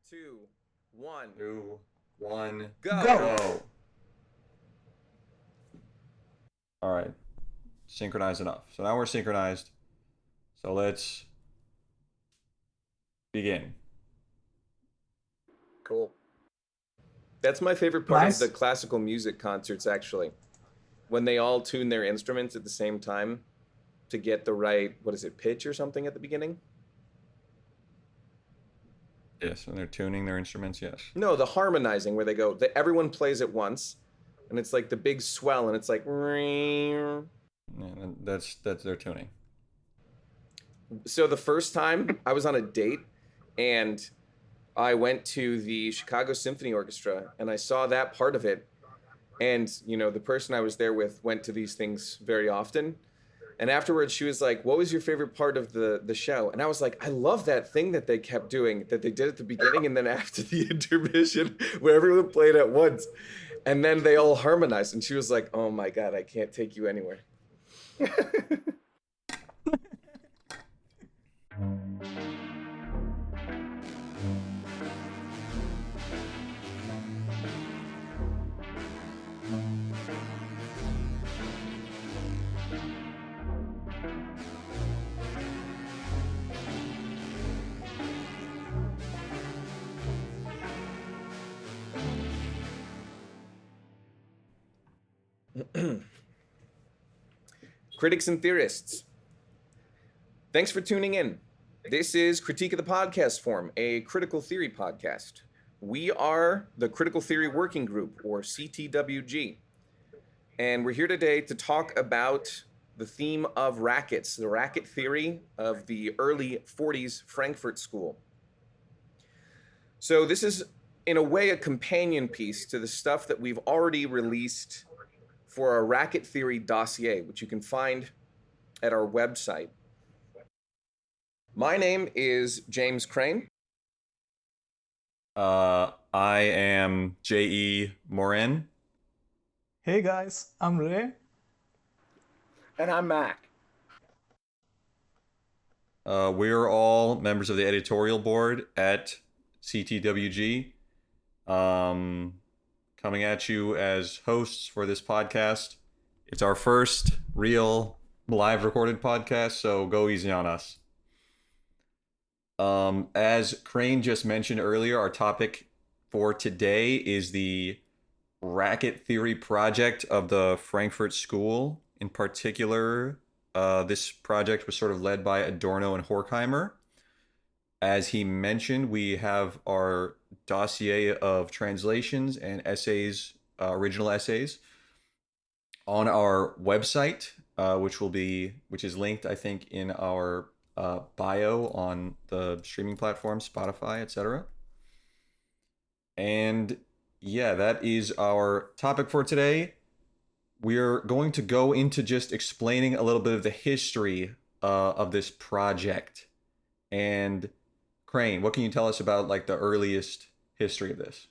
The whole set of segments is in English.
two, one, Two, one, go. go. All right. Synchronized enough. So now we're synchronized. So let's begin. Cool. That's my favorite part of the Nice. classical music concerts, actually. When they all tune their instruments at the same time to get the right, what is it, pitch or something at the beginning? Yes, when they're tuning their instruments, yes. No, the harmonizing where they go, everyone plays at once, and it's like the big swell, and it's like. Yeah, that's their tuning. So the first time I was on a date, and I went to the Chicago Symphony Orchestra, and I saw that part of it. And, the person I was there with went to these things very often. And afterwards, she was like, what was your favorite part of the show? And I was like, I love that thing that they kept doing, that they did at the beginning and then after the intermission, where everyone played at once. And then they all harmonized. And she was like, oh my God, I can't take you anywhere. Critics and theorists, thanks for tuning in. This is Critique of the Podcast Form, a critical theory podcast. We are the Critical Theory Working Group, or CTWG, and we're here today to talk about the theme of rackets, the racket theory of the early 40s Frankfurt School. So this is, in a way, a companion piece to the stuff that we've already released for our racket theory dossier, which you can find at our website. My name is James Crane. I am J.E. Morin. Hey guys, I'm Ray. And I'm Mac. We're all members of the editorial board at CTWG. Coming at you as hosts for this podcast. It's our first real live recorded podcast, so go easy on us. As Crane just mentioned earlier, our topic for today is the racket theory project of the Frankfurt School. In particular, this project was sort of led by Adorno and Horkheimer. As he mentioned, we have our dossier of translations and essays, original essays, on our website, which is linked, I think, in our bio on the streaming platform, Spotify, etc. And yeah, that is our topic for today. We're going to go into just explaining a little bit of the history of this project. And Crane, what can you tell us about like the earliest history of this?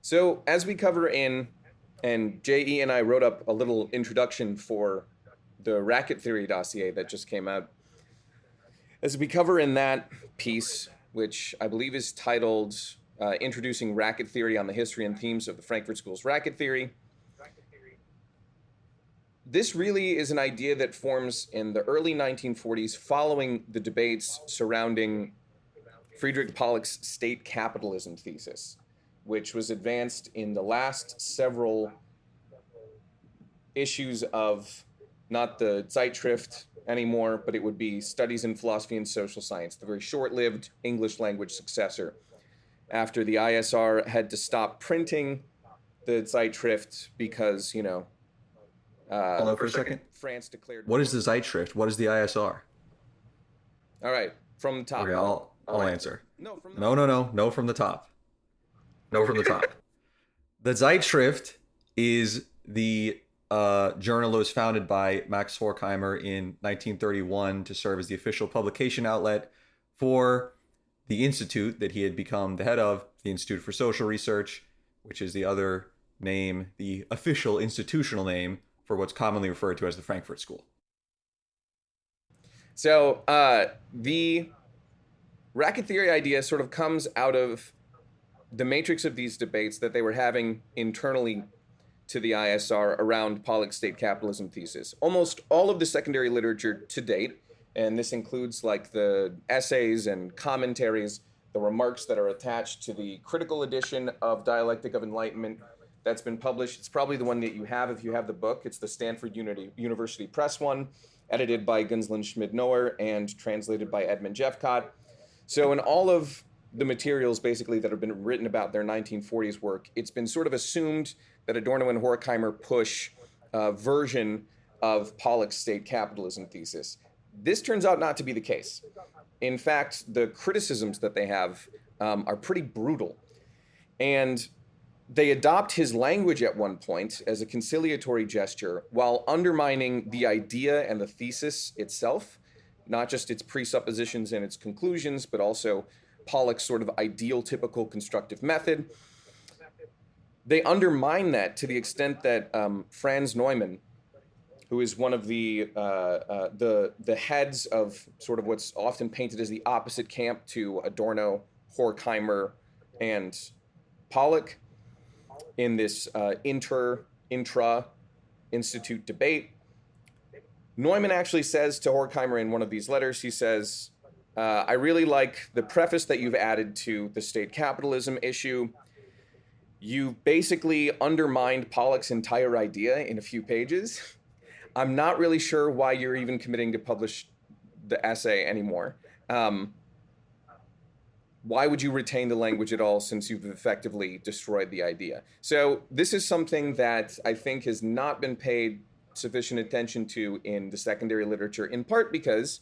So as we cover and J.E. and I wrote up a little introduction for the racket theory dossier that just came out. As we cover in that piece, which I believe is titled Introducing Racket Theory on the History and Themes of the Frankfurt School's Racket Theory, this really is an idea that forms in the early 1940s following the debates surrounding Friedrich Pollock's state capitalism thesis, which was advanced in the last several issues of not the Zeitschrift anymore, but it would be Studies in Philosophy and Social Science, the very short-lived English language successor, after the ISR had to stop printing the Zeitschrift because, Hold on for a second. France declared. What is the Zeitschrift? What is the ISR? All right, from the top. Okay, I'll answer. No, from the No, from the top. No, from the top. The Zeitschrift is the journal that was founded by Max Horkheimer in 1931 to serve as the official publication outlet for the institute that he had become the head of, the Institute for Social Research, which is the other name, the official institutional name for what's commonly referred to as the Frankfurt School. So the racket theory idea sort of comes out of the matrix of these debates that they were having internally to the ISR around Pollock's state capitalism thesis. Almost all of the secondary literature to date, and this includes like the essays and commentaries, the remarks that are attached to the critical edition of Dialectic of Enlightenment that's been published. It's probably the one that you have if you have the book. It's the Stanford University Press one, edited by Gunslin Schmid-Noer and translated by Edmund Jeffcott. So in all of the materials basically that have been written about their 1940s work, it's been sort of assumed that Adorno and Horkheimer push a version of Pollock's state capitalism thesis. This turns out not to be the case. In fact, the criticisms that they have are pretty brutal. And they adopt his language at one point as a conciliatory gesture while undermining the idea and the thesis itself, not just its presuppositions and its conclusions, but also Pollock's sort of ideal typical constructive method. They undermine that to the extent that Franz Neumann, who is one of the heads of sort of what's often painted as the opposite camp to Adorno, Horkheimer, and Pollock in this intra-institute debate. Neumann actually says to Horkheimer in one of these letters, he says, I really like the preface that you've added to the state capitalism issue. You basically undermined Pollock's entire idea in a few pages. I'm not really sure why you're even committing to publish the essay anymore. Why would you retain the language at all since you've effectively destroyed the idea? So this is something that I think has not been paid sufficient attention to in the secondary literature, in part because,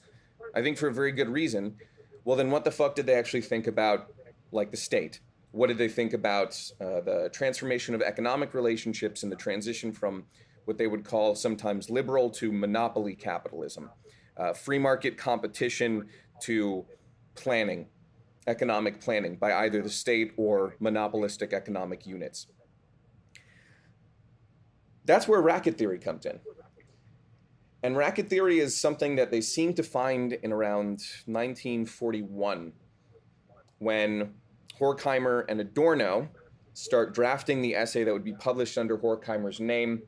I think for a very good reason, well then what the fuck did they actually think about, like, the state? What did they think about the transformation of economic relationships and the transition from what they would call sometimes liberal to monopoly capitalism, free market competition to planning, economic planning by either the state or monopolistic economic units? That's where racket theory comes in. And racket theory is something that they seem to find in around 1941 when Horkheimer and Adorno start drafting the essay that would be published under Horkheimer's name,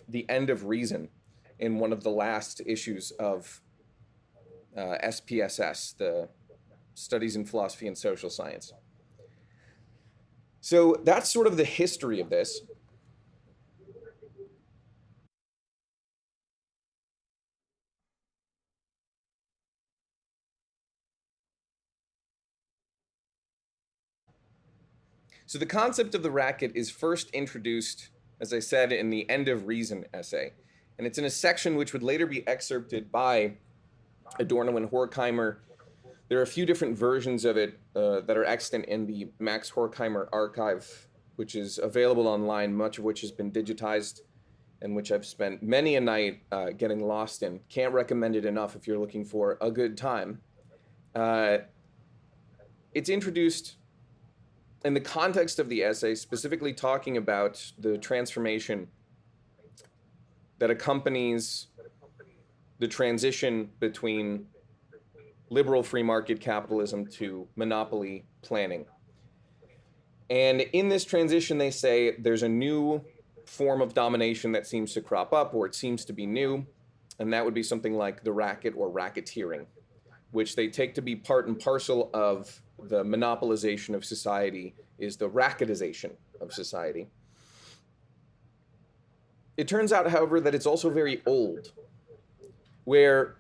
The End of Reason, in one of the last issues of SPSS, the Studies in Philosophy and Social Science. So that's sort of the history of this. So the concept of the racket is first introduced, as I said, in the End of Reason essay. And it's in a section which would later be excerpted by Adorno and Horkheimer. There are a few different versions of it that are extant in the Max Horkheimer archive, which is available online, much of which has been digitized and which I've spent many a night getting lost in. Can't recommend it enough if you're looking for a good time. It's introduced in the context of the essay, specifically talking about the transformation that accompanies the transition between liberal free market capitalism to monopoly planning. And in this transition, they say there's a new form of domination that seems to crop up, or it seems to be new, and that would be something like the racket or racketeering, which they take to be part and parcel of the monopolization of society, is the racketization of society. It turns out, however, that it's also very old, where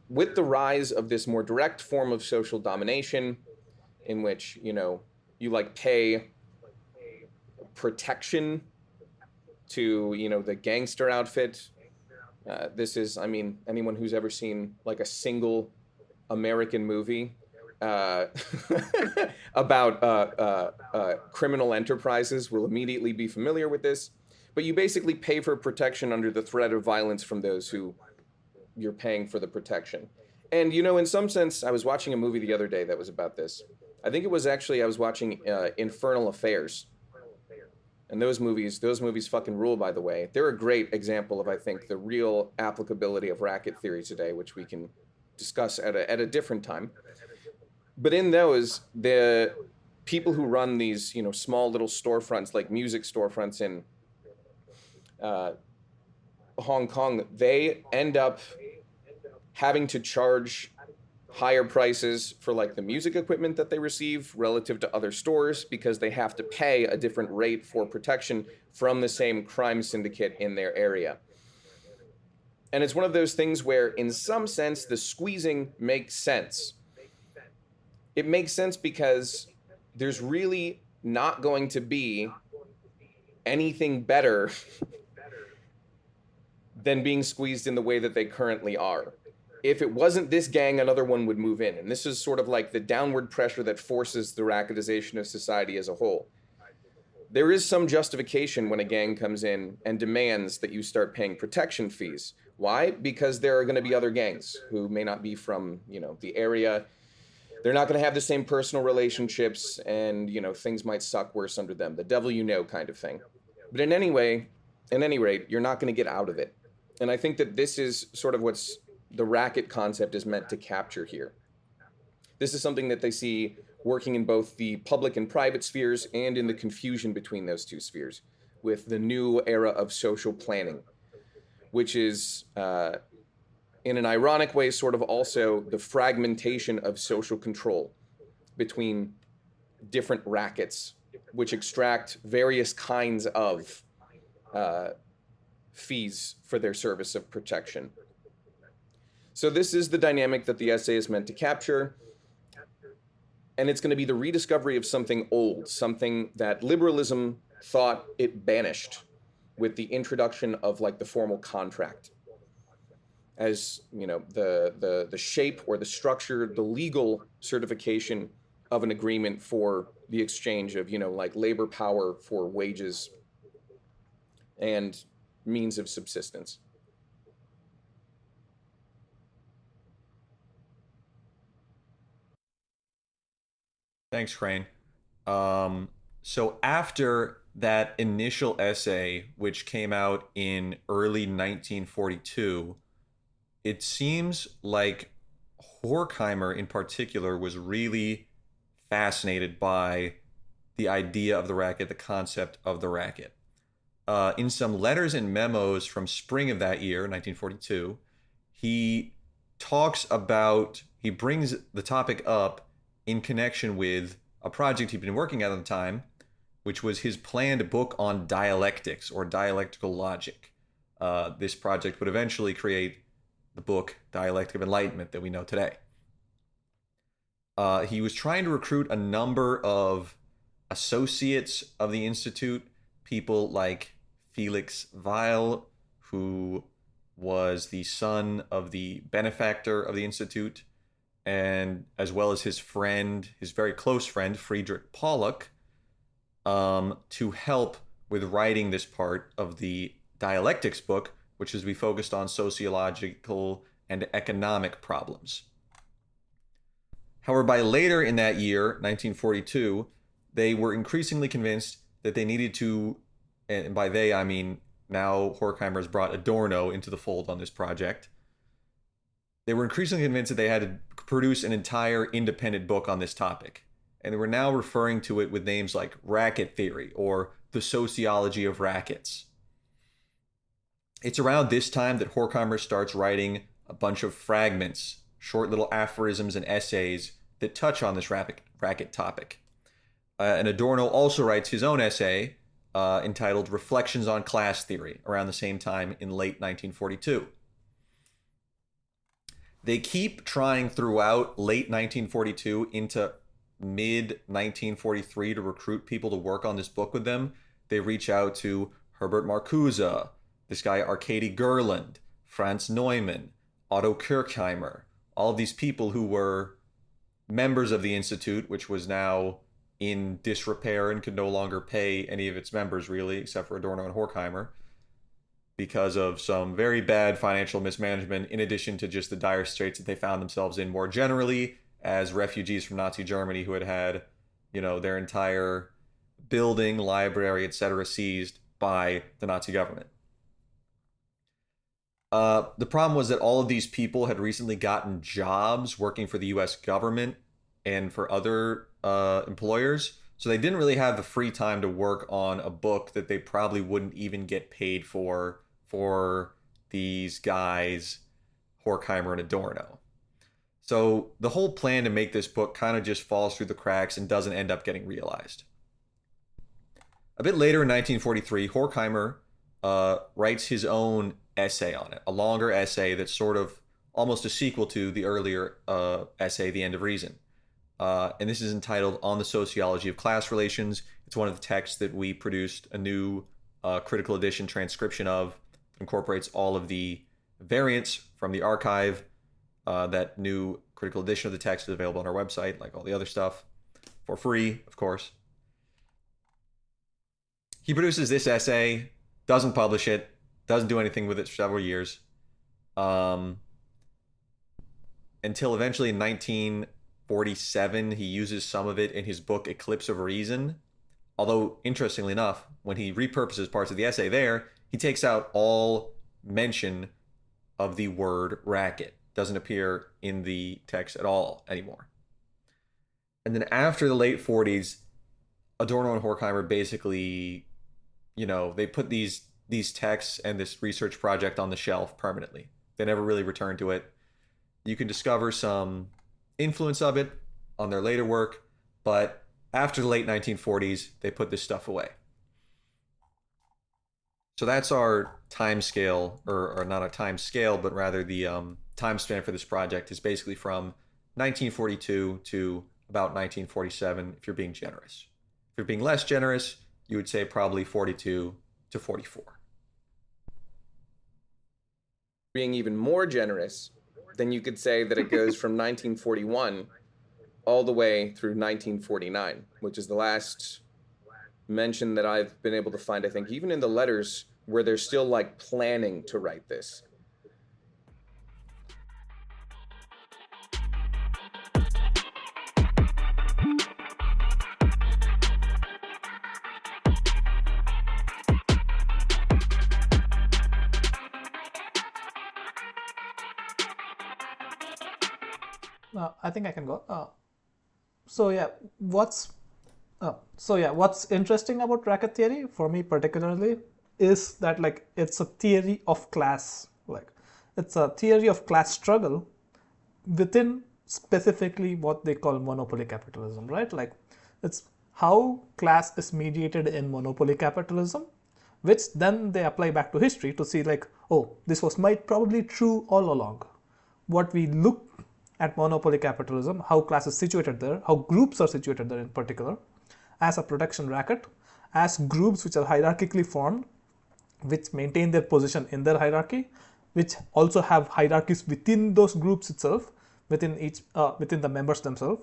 with the rise of this more direct form of social domination, in which, you like pay protection to, the gangster outfit. This is, anyone who's ever seen like a single American movie about criminal enterprises will immediately be familiar with this. But you basically pay for protection under the threat of violence from those who you're paying for the protection. And, in some sense, I was watching a movie the other day that was about this. I think it was actually, I was watching Infernal Affairs. And those movies fucking rule, by the way. They're a great example of, I think, the real applicability of racket theory today, which we can discuss at a different time. But in those, the people who run these, small little storefronts, like music storefronts in uh, Hong Kong, they end up having to charge higher prices for like the music equipment that they receive relative to other stores because they have to pay a different rate for protection from the same crime syndicate in their area. And it's one of those things where, in some sense, the squeezing makes sense. It makes sense because there's really not going to be anything better than being squeezed in the way that they currently are. If it wasn't this gang, another one would move in. And this is sort of like the downward pressure that forces the racketization of society as a whole. There is some justification when a gang comes in and demands that you start paying protection fees. Why? Because there are going to be other gangs who may not be from, the area. They're not going to have the same personal relationships, and, things might suck worse under them. The devil you know kind of thing. But in any rate, you're not going to get out of it. And I think that this is sort of what's the racket concept is meant to capture here. This is something that they see working in both the public and private spheres and in the confusion between those two spheres with the new era of social planning, which is, in an ironic way, sort of also the fragmentation of social control between different rackets, which extract various kinds of fees for their service of protection. So this is the dynamic that the essay is meant to capture. And it's going to be the rediscovery of something old, something that liberalism thought it banished with the introduction of like the formal contract as, the shape or the structure, the legal certification of an agreement for the exchange of, like labor power for wages and means of subsistence. Thanks, Crane. So after that initial essay, which came out in early 1942, it seems like Horkheimer in particular was really fascinated by the idea of the racket, the concept of the racket. In some letters and memos from spring of that year, 1942, he brings the topic up in connection with a project he'd been working at the time, which was his planned book on dialectics or dialectical logic. This project would eventually create the book Dialectic of Enlightenment that we know today. He was trying to recruit a number of associates of the Institute, people like Felix Weil, who was the son of the benefactor of the Institute, and as well as his very close friend, Friedrich Pollock, to help with writing this part of the dialectics book, which is to be focused on sociological and economic problems. However, by later in that year, 1942, they were increasingly convinced that they needed to, and by they I mean now Horkheimer has brought Adorno into the fold on this project. They were increasingly convinced that they had to produce an entire independent book on this topic. And they were now referring to it with names like racket theory or the sociology of rackets. It's around this time that Horkheimer starts writing a bunch of fragments, short little aphorisms and essays that touch on this racket topic. And Adorno also writes his own essay entitled Reflections on Class Theory around the same time in late 1942. They keep trying throughout late 1942 into mid 1943 to recruit people to work on this book with them. They reach out to Herbert Marcuse, this guy Arkady Gerland, Franz Neumann, Otto Kirchheimer, all of these people who were members of the Institute, which was now in disrepair and could no longer pay any of its members, really, except for Adorno and Horkheimer, because of some very bad financial mismanagement, in addition to just the dire straits that they found themselves in more generally as refugees from Nazi Germany who had, their entire building, library, etc. seized by the Nazi government. The problem was that all of these people had recently gotten jobs working for the US government, and for other employers. So they didn't really have the free time to work on a book that they probably wouldn't even get paid for these guys, Horkheimer and Adorno. So the whole plan to make this book kind of just falls through the cracks and doesn't end up getting realized. A bit later in 1943, Horkheimer writes his own essay on it, a longer essay that's sort of almost a sequel to the earlier essay, The End of Reason. And this is entitled On the Sociology of Class Relations. It's one of the texts that we produced a new critical edition transcription of. It incorporates all of the variants from the archive. That new critical edition of the text is available on our website, like all the other stuff, for free, of course. He produces this essay, doesn't publish it, doesn't do anything with it for several years, until eventually in 1947, he uses some of it in his book Eclipse of Reason. Although, interestingly enough, when he repurposes parts of the essay there, he takes out all mention of the word racket. Doesn't appear in the text at all anymore. And then after the late 40s, Adorno and Horkheimer basically, they put these texts and this research project on the shelf permanently. They never really returned to it. You can discover some influence of it on their later work, but after the late 1940s, they put this stuff away. So that's our time scale, or not a time scale, but rather the time span for this project is basically from 1942 to about 1947, if you're being generous. If you're being less generous, you would say probably 42 to 44. Being even more generous, then you could say that it goes from 1941 all the way through 1949, which is the last mention that I've been able to find, I think, even in the letters where they're still like planning to write this. I think I can go. What's interesting about racket theory for me particularly is that like it's a theory of class, like it's a theory of class struggle within specifically what they call monopoly capitalism, right? Like it's how class is mediated in monopoly capitalism, which then they apply back to history to see like, oh, this was might probably true all along. What we look at monopoly capitalism, how class is situated there, how groups are situated there in particular, as a production racket, as groups which are hierarchically formed, which maintain their position in their hierarchy, which also have hierarchies within those groups itself, within the members themselves.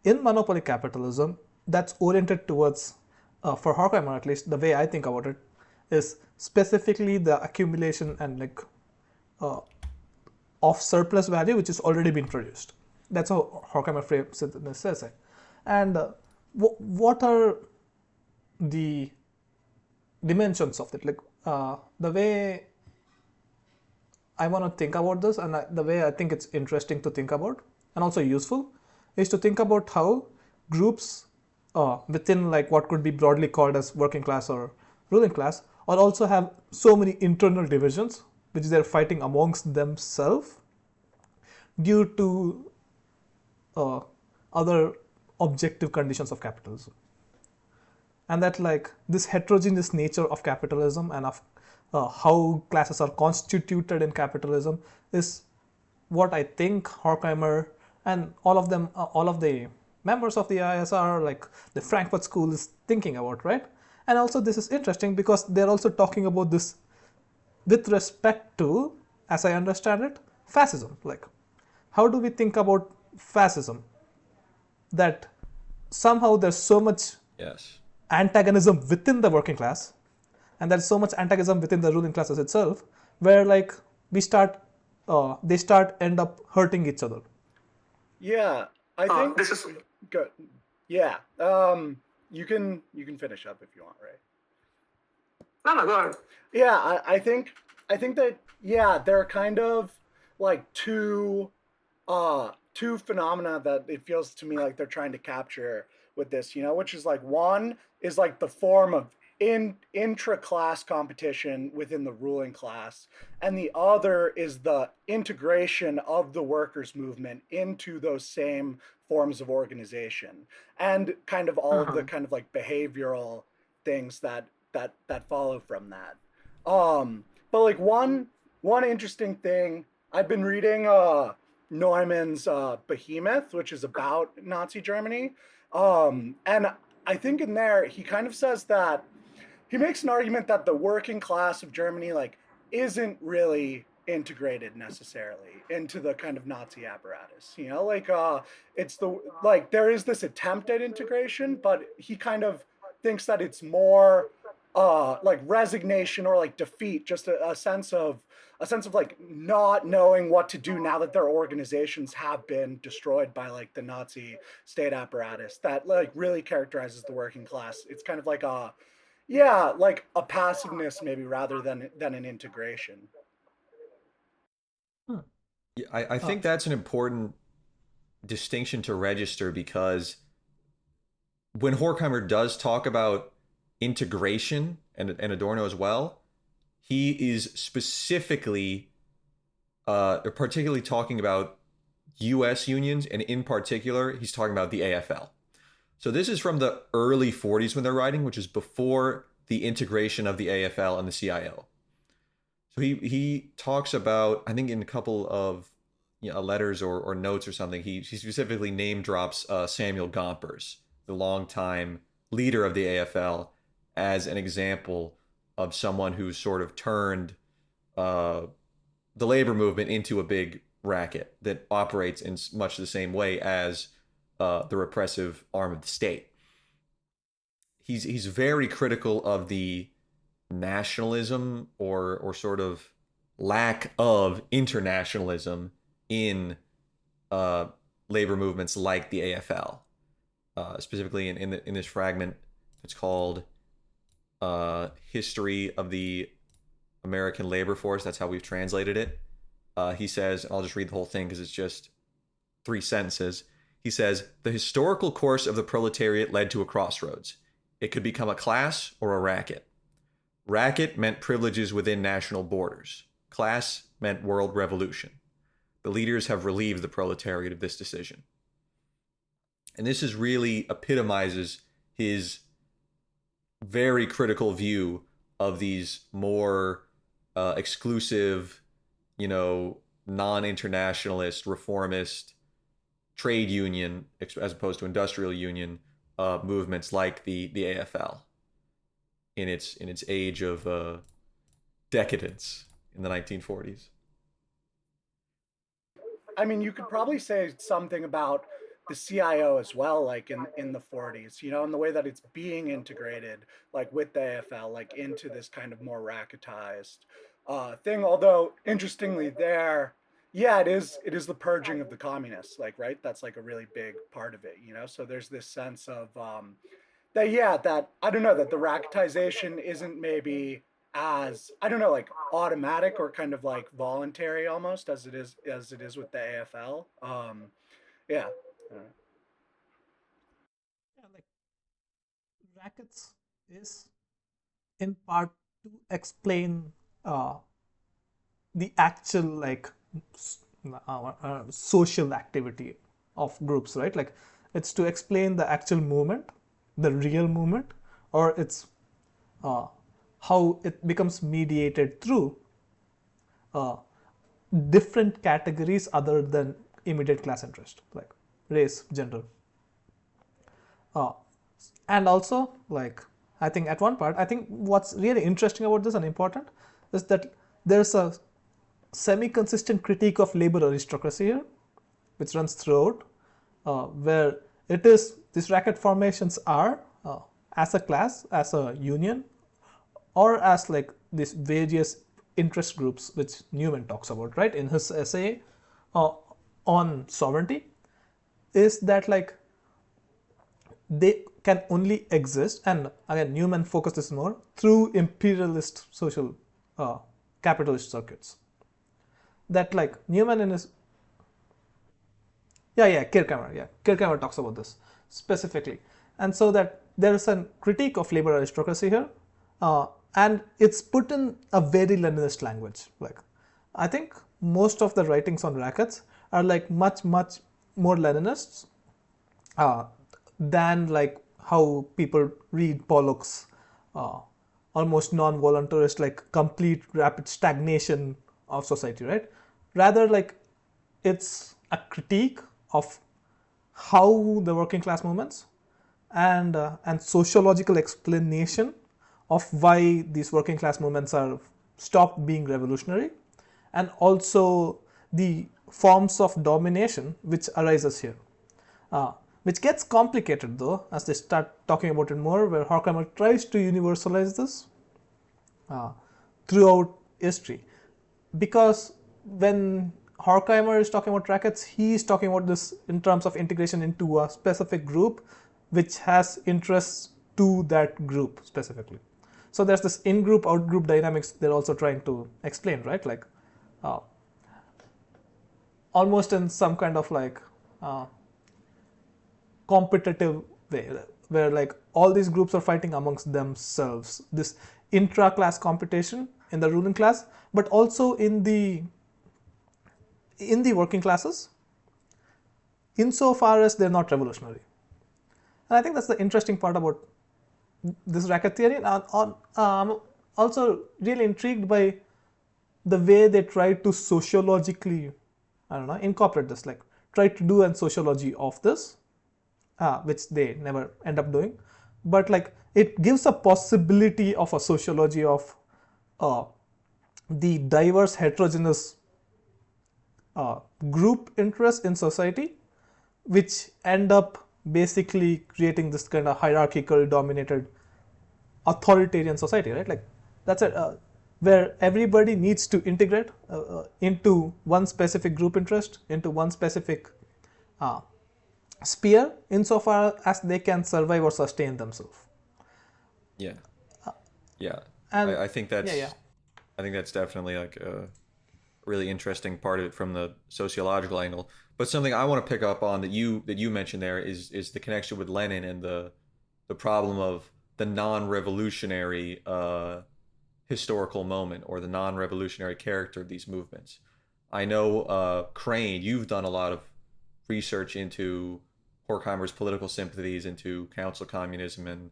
In monopoly capitalism, that's oriented towards, for Horkheimer at least, the way I think about it, is specifically the accumulation and like of surplus value which is already been produced. That's how Horkheimer frames it in this essay. And what are the dimensions of it? Like the way I want to think about this, and the way I think it's interesting to think about and also useful, is to think about how groups within like what could be broadly called as working class or ruling class, or also have so many internal divisions which they're fighting amongst themselves due to other objective conditions of capitalism. And that like this heterogeneous nature of capitalism and of how classes are constituted in capitalism is what I think Horkheimer and all of them, all of the members of the ISR, like the Frankfurt School, is thinking about, right? And also this is interesting because they're also talking about this with respect to, as I understand it, fascism. Like, how do we think about fascism? That somehow there's so much antagonism within the working class, and there's so much antagonism within the ruling classes itself, where like they end up hurting each other. Yeah, I think this is good. Yeah, you can finish up if you want, Ray. No, go ahead. Yeah, I think that they're kind of like two two phenomena that it feels to me like they're trying to capture with this, which is like one is like the form of intra-class competition within the ruling class, and the other is the integration of the workers movement into those same forms of organization, and kind of all of the Uh-huh. kind of like behavioral things that follow from that. But like one interesting thing, I've been reading Neumann's Behemoth, which is about Nazi Germany. And I think in there he kind of says that he makes an argument that the working class of Germany like isn't really integrated necessarily into the kind of Nazi apparatus. Like it's the like there is this attempt at integration, but he kind of thinks that it's more like resignation or like defeat, just a sense of like not knowing what to do now that their organizations have been destroyed by like the Nazi state apparatus that like really characterizes the working class. It's kind of like a yeah, like a passiveness maybe rather than an integration. Hmm. Yeah, I Uh, think that's an important distinction to register because when Horkheimer does talk about integration and Adorno as well, he is specifically or particularly talking about US unions, and in particular, he's talking about the AFL. So this is from the early 40s when they're writing, which is before the integration of the AFL and the CIO. So he talks about, I think in a couple of letters or notes or something, he specifically name drops Samuel Gompers, the longtime leader of the AFL, as an example of someone who's sort of turned uh, the labor movement into a big racket that operates in much the same way as the repressive arm of the state. He's very critical of the nationalism or sort of lack of internationalism in uh, labor movements like the AFL. Specifically in this fragment, it's called "History of the American Labor Force." That's how we've translated it. He says, I'll just read the whole thing because it's just 3 sentences. He says, the historical course of the proletariat led to a crossroads. It could become a class or a racket. Racket meant privileges within national borders. Class meant world revolution. The leaders have relieved the proletariat of this decision. And this is really epitomizes his very critical view of these more exclusive, non-internationalist, reformist trade union as opposed to industrial union movements like the AFL in its age of decadence in the 1940s. I mean, you could probably say something about the CIO as well, like in the 40s, in the way that it's being integrated, like with the AFL, like into this kind of more racketized thing. Although interestingly, there, yeah, it is the purging of the communists, like right. That's like a really big part of it. So there's this sense of that yeah that I don't know that the racketization isn't maybe as I don't know like automatic or kind of like voluntary almost as it is with the AFL. Yeah. yeah, like rackets is in part to explain uh, the actual like social activity of groups, right? Like it's to explain the actual movement, the real movement, or it's uh, how it becomes mediated through uh, different categories other than immediate class interest, like race, gender. Uh, and also, like, I think at one part, I think what's really interesting about this and important is that there's a semi-consistent critique of labor aristocracy here, which runs throughout, where it is these racket formations are as a class, as a union, or as like these various interest groups which Newman talks about, right, in his essay uh, on sovereignty, is that like they can only exist, and again Newman focuses more through imperialist social capitalist circuits. That like Newman in his Yeah, Kirchhammer. Yeah, Kirchhammer talks about this specifically, and so that there is a critique of labor aristocracy here, and it's put in a very Leninist language. Like, I think most of the writings on rackets are like much more Leninists uh, than like how people read Pollock's uh, almost non-voluntarist, like complete rapid stagnation of society, right? Rather, like it's a critique of how the working class movements and sociological explanation of why these working class movements are stopped being revolutionary, and also the forms of domination which arises here, which gets complicated though as they start talking about it more, where Horkheimer tries to universalize this uh, throughout history, because when Horkheimer is talking about rackets, he is talking about this in terms of integration into a specific group which has interests to that group specifically. So there's this in-group, out-group dynamics they're also trying to explain, right? Like uh, almost in some kind of like competitive way, where like all these groups are fighting amongst themselves. This intra-class competition in the ruling class, but also in the working classes, insofar as they're not revolutionary. And I think that's the interesting part about this racket theory. And I'm also really intrigued by the way they try to sociologically, I don't know, incorporate this, like try to do a sociology of this, which they never end up doing. But like it gives a possibility of a sociology of the diverse heterogeneous group interests in society, which end up basically creating this kind of hierarchical dominated authoritarian society, right? Like that's it, where everybody needs to integrate into one specific group interest, into one specific sphere, insofar as they can survive or sustain themselves. Yeah. Yeah. And I think that's yeah. I think that's definitely like a really interesting part of it from the sociological angle. But something I want to pick up on that you mentioned there is the connection with Lenin and the problem of the non-revolutionary historical moment or the non-revolutionary character of these movements. I know Crane, you've done a lot of research into Horkheimer's political sympathies, into council communism, and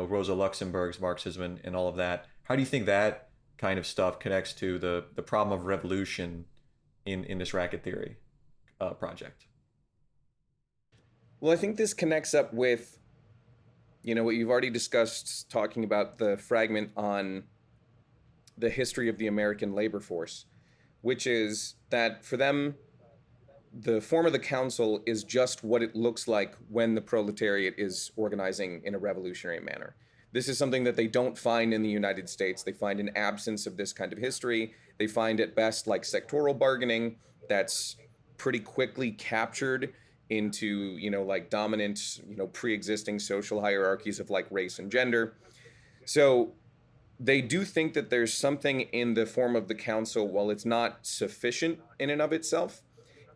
Rosa Luxemburg's Marxism and all of that. How do you think that kind of stuff connects to the problem of revolution in this racket theory project? Well, I think this connects up with, what you've already discussed, talking about the fragment on the history of the American labor force, which is that for them, the form of the council is just what it looks like when the proletariat is organizing in a revolutionary manner. This is something that they don't find in the United States. They find an absence of this kind of history. They find at best like sectoral bargaining that's pretty quickly captured into, like dominant, pre-existing social hierarchies of like race and gender. So they do think that there's something in the form of the council, while it's not sufficient in and of itself,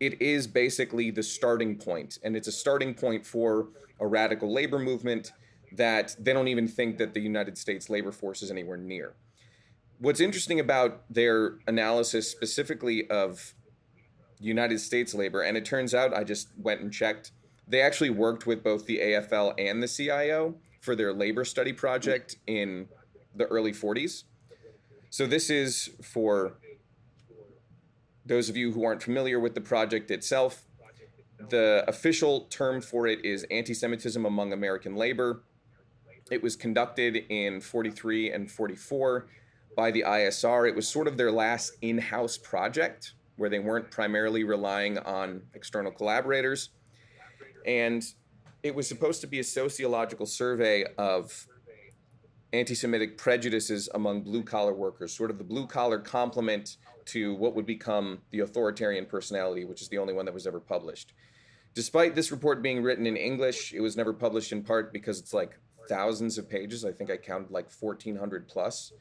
it is basically the starting point, and it's a starting point for a radical labor movement that they don't even think that the United States labor force is anywhere near. What's interesting about their analysis specifically of United States labor, and it turns out, I just went and checked, they actually worked with both the AFL and the CIO for their labor study project in the early 40s. So this is for those of you who aren't familiar with the project itself. The official term for it is anti-Semitism among American labor. It was conducted in 43 and 44 by the ISR. It was sort of their last in-house project where they weren't primarily relying on external collaborators. And it was supposed to be a sociological survey of anti-Semitic prejudices among blue-collar workers, sort of the blue-collar complement to what would become the authoritarian personality, which is the only one that was ever published. Despite this report being written in English, it was never published, in part because it's like thousands of pages. I think I counted like 1,400 plus.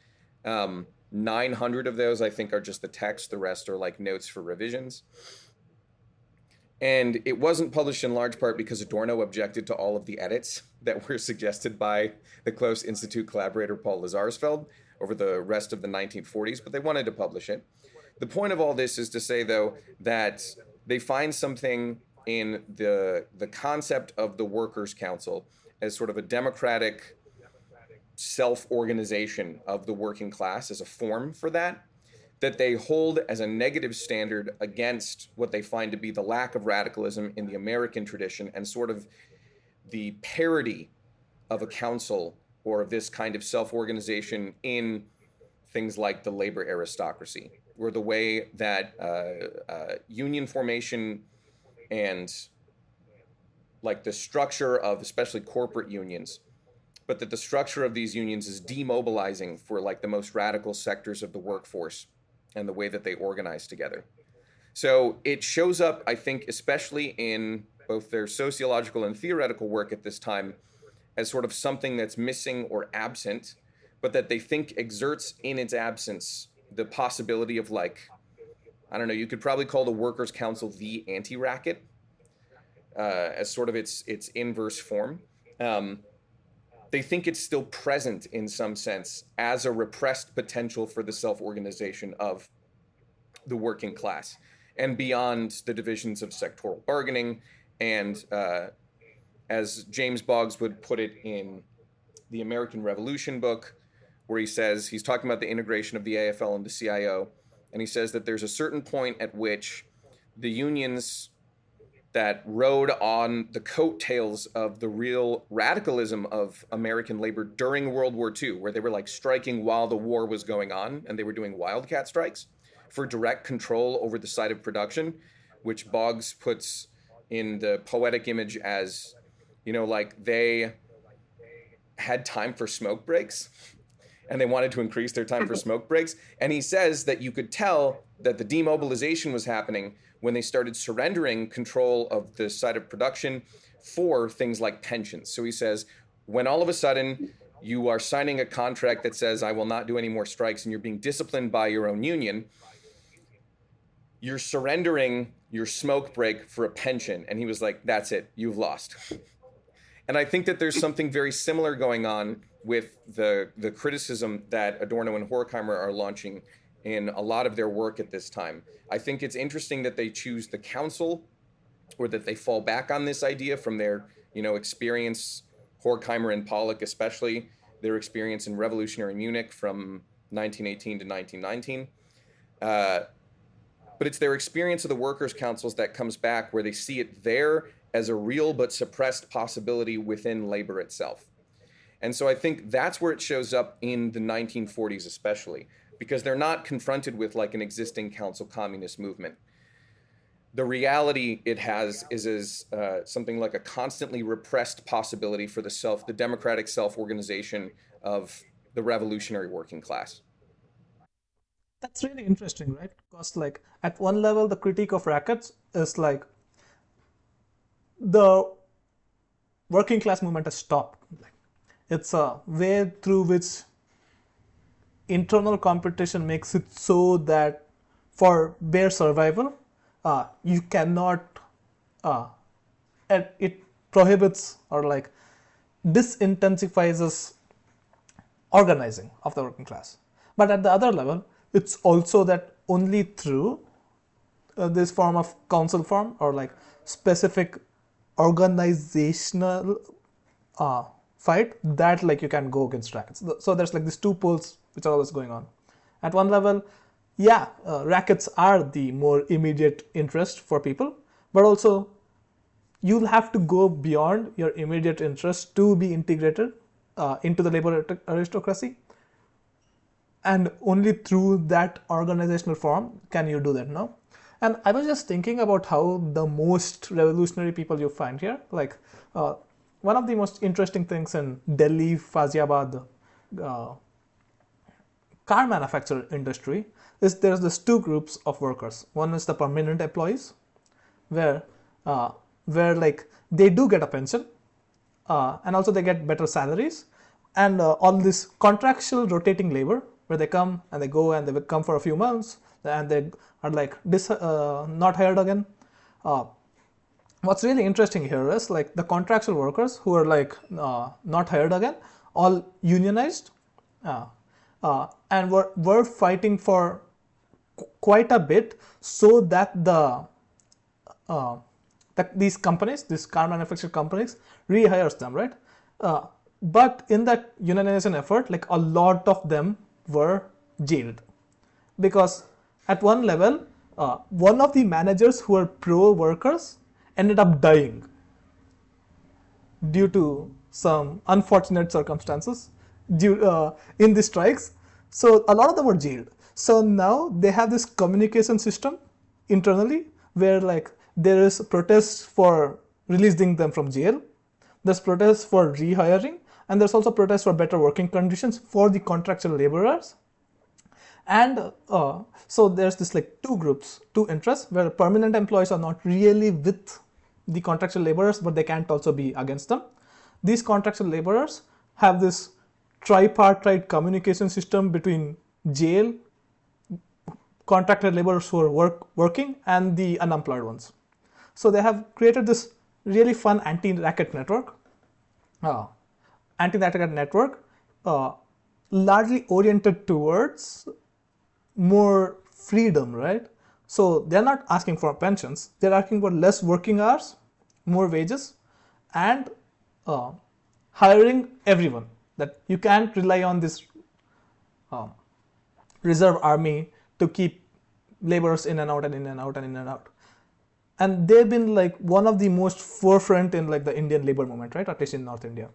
900 of those, I think, are just the text. The rest are like notes for revisions. And it wasn't published in large part because Adorno objected to all of the edits that were suggested by the close Institute collaborator Paul Lazarsfeld over the rest of the 1940s, but they wanted to publish it. The point of all this is to say, though, that they find something in the concept of the Workers' Council as sort of a democratic self-organization of the working class as a form for that they hold as a negative standard against what they find to be the lack of radicalism in the American tradition and sort of the parody of a council or of this kind of self-organization in things like the labor aristocracy, or the way that union formation and like the structure of especially corporate unions, but that the structure of these unions is demobilizing for like the most radical sectors of the workforce and the way that they organize together. So it shows up, I think, especially in both their sociological and theoretical work at this time, as sort of something that's missing or absent, but that they think exerts in its absence the possibility of, like, I don't know, you could probably call the Workers' Council the anti-Racket, as sort of its inverse form. They think it's still present in some sense as a repressed potential for the self-organization of the working class and beyond the divisions of sectoral bargaining. And as James Boggs would put it in the American Revolution book, where he says, he's talking about the integration of the AFL and the CIO, and he says that there's a certain point at which the unions that rode on the coattails of the real radicalism of American labor during World War II, where they were like striking while the war was going on, and they were doing wildcat strikes for direct control over the site of production, which Boggs puts in the poetic image as, you know, like they had time for smoke breaks and they wanted to increase their time for smoke breaks. And he says that you could tell that the demobilization was happening when they started surrendering control of the site of production for things like pensions. So he says, when all of a sudden you are signing a contract that says, I will not do any more strikes, and you're being disciplined by your own union, you're surrendering your smoke break for a pension. And he was like, that's it, you've lost. And I think that there's something very similar going on with the criticism that Adorno and Horkheimer are launching in a lot of their work at this time. I think it's interesting that they choose the council, or that they fall back on this idea from their, you know, experience, Horkheimer and Pollock especially, their experience in revolutionary Munich from 1918 to 1919. But it's their experience of the workers' councils that comes back, where they see it there as a real but suppressed possibility within labor itself. And so I think that's where it shows up in the 1940s especially, because they're not confronted with like an existing council communist movement. The reality it has is something like a constantly repressed possibility for the democratic self-organization of the revolutionary working class. That's really interesting, right? Because like at one level, the critique of rackets is like the working class movement has stopped. Like, it's a way through which internal competition makes it so that for bare survival, you cannot, it prohibits or like disintensifies organizing of the working class. But at the other level, it's also that only through this form of council form or like specific organizational fight that like you can go against rackets. So there's like these two poles which are always going on. At one level, yeah, rackets are the more immediate interest for people, but also you'll have to go beyond your immediate interest to be integrated into the labor aristocracy. And only through that organizational form can you do that now. And I was just thinking about how the most revolutionary people you find here, like one of the most interesting things in Delhi, Faziabad car manufacturer industry is there's these two groups of workers. One is the permanent employees, where like they do get a pension, and also they get better salaries, and all this contractual rotating labor, where they come and they go and they will come for a few months and they are like not hired again. what's really interesting here is like the contractual workers who are like not hired again, all unionized, and were fighting for quite a bit so that these companies, these car manufacturing companies, rehires them, right? But in that unionization effort, like a lot of them were jailed because at one level, one of the managers who were pro workers ended up dying due to some unfortunate circumstances in the strikes. So a lot of them were jailed. So now they have this communication system internally where like there is protests for releasing them from jail, there's protests for rehiring, and there's also protests for better working conditions for the contractual laborers. And so there's this like two groups, two interests, where permanent employees are not really with the contractual laborers, but they can't also be against them. These contractual laborers have this tripartite communication system between jail, contracted laborers who are working, and the unemployed ones. So they have created this really fun anti-racket network, largely oriented towards more freedom, right? So they're not asking for pensions, they're asking for less working hours, more wages, and hiring everyone. That you can't rely on this reserve army to keep laborers in and out and in and out and in and out. And they've been like one of the most forefront in like the Indian labor movement, right? At least in North India.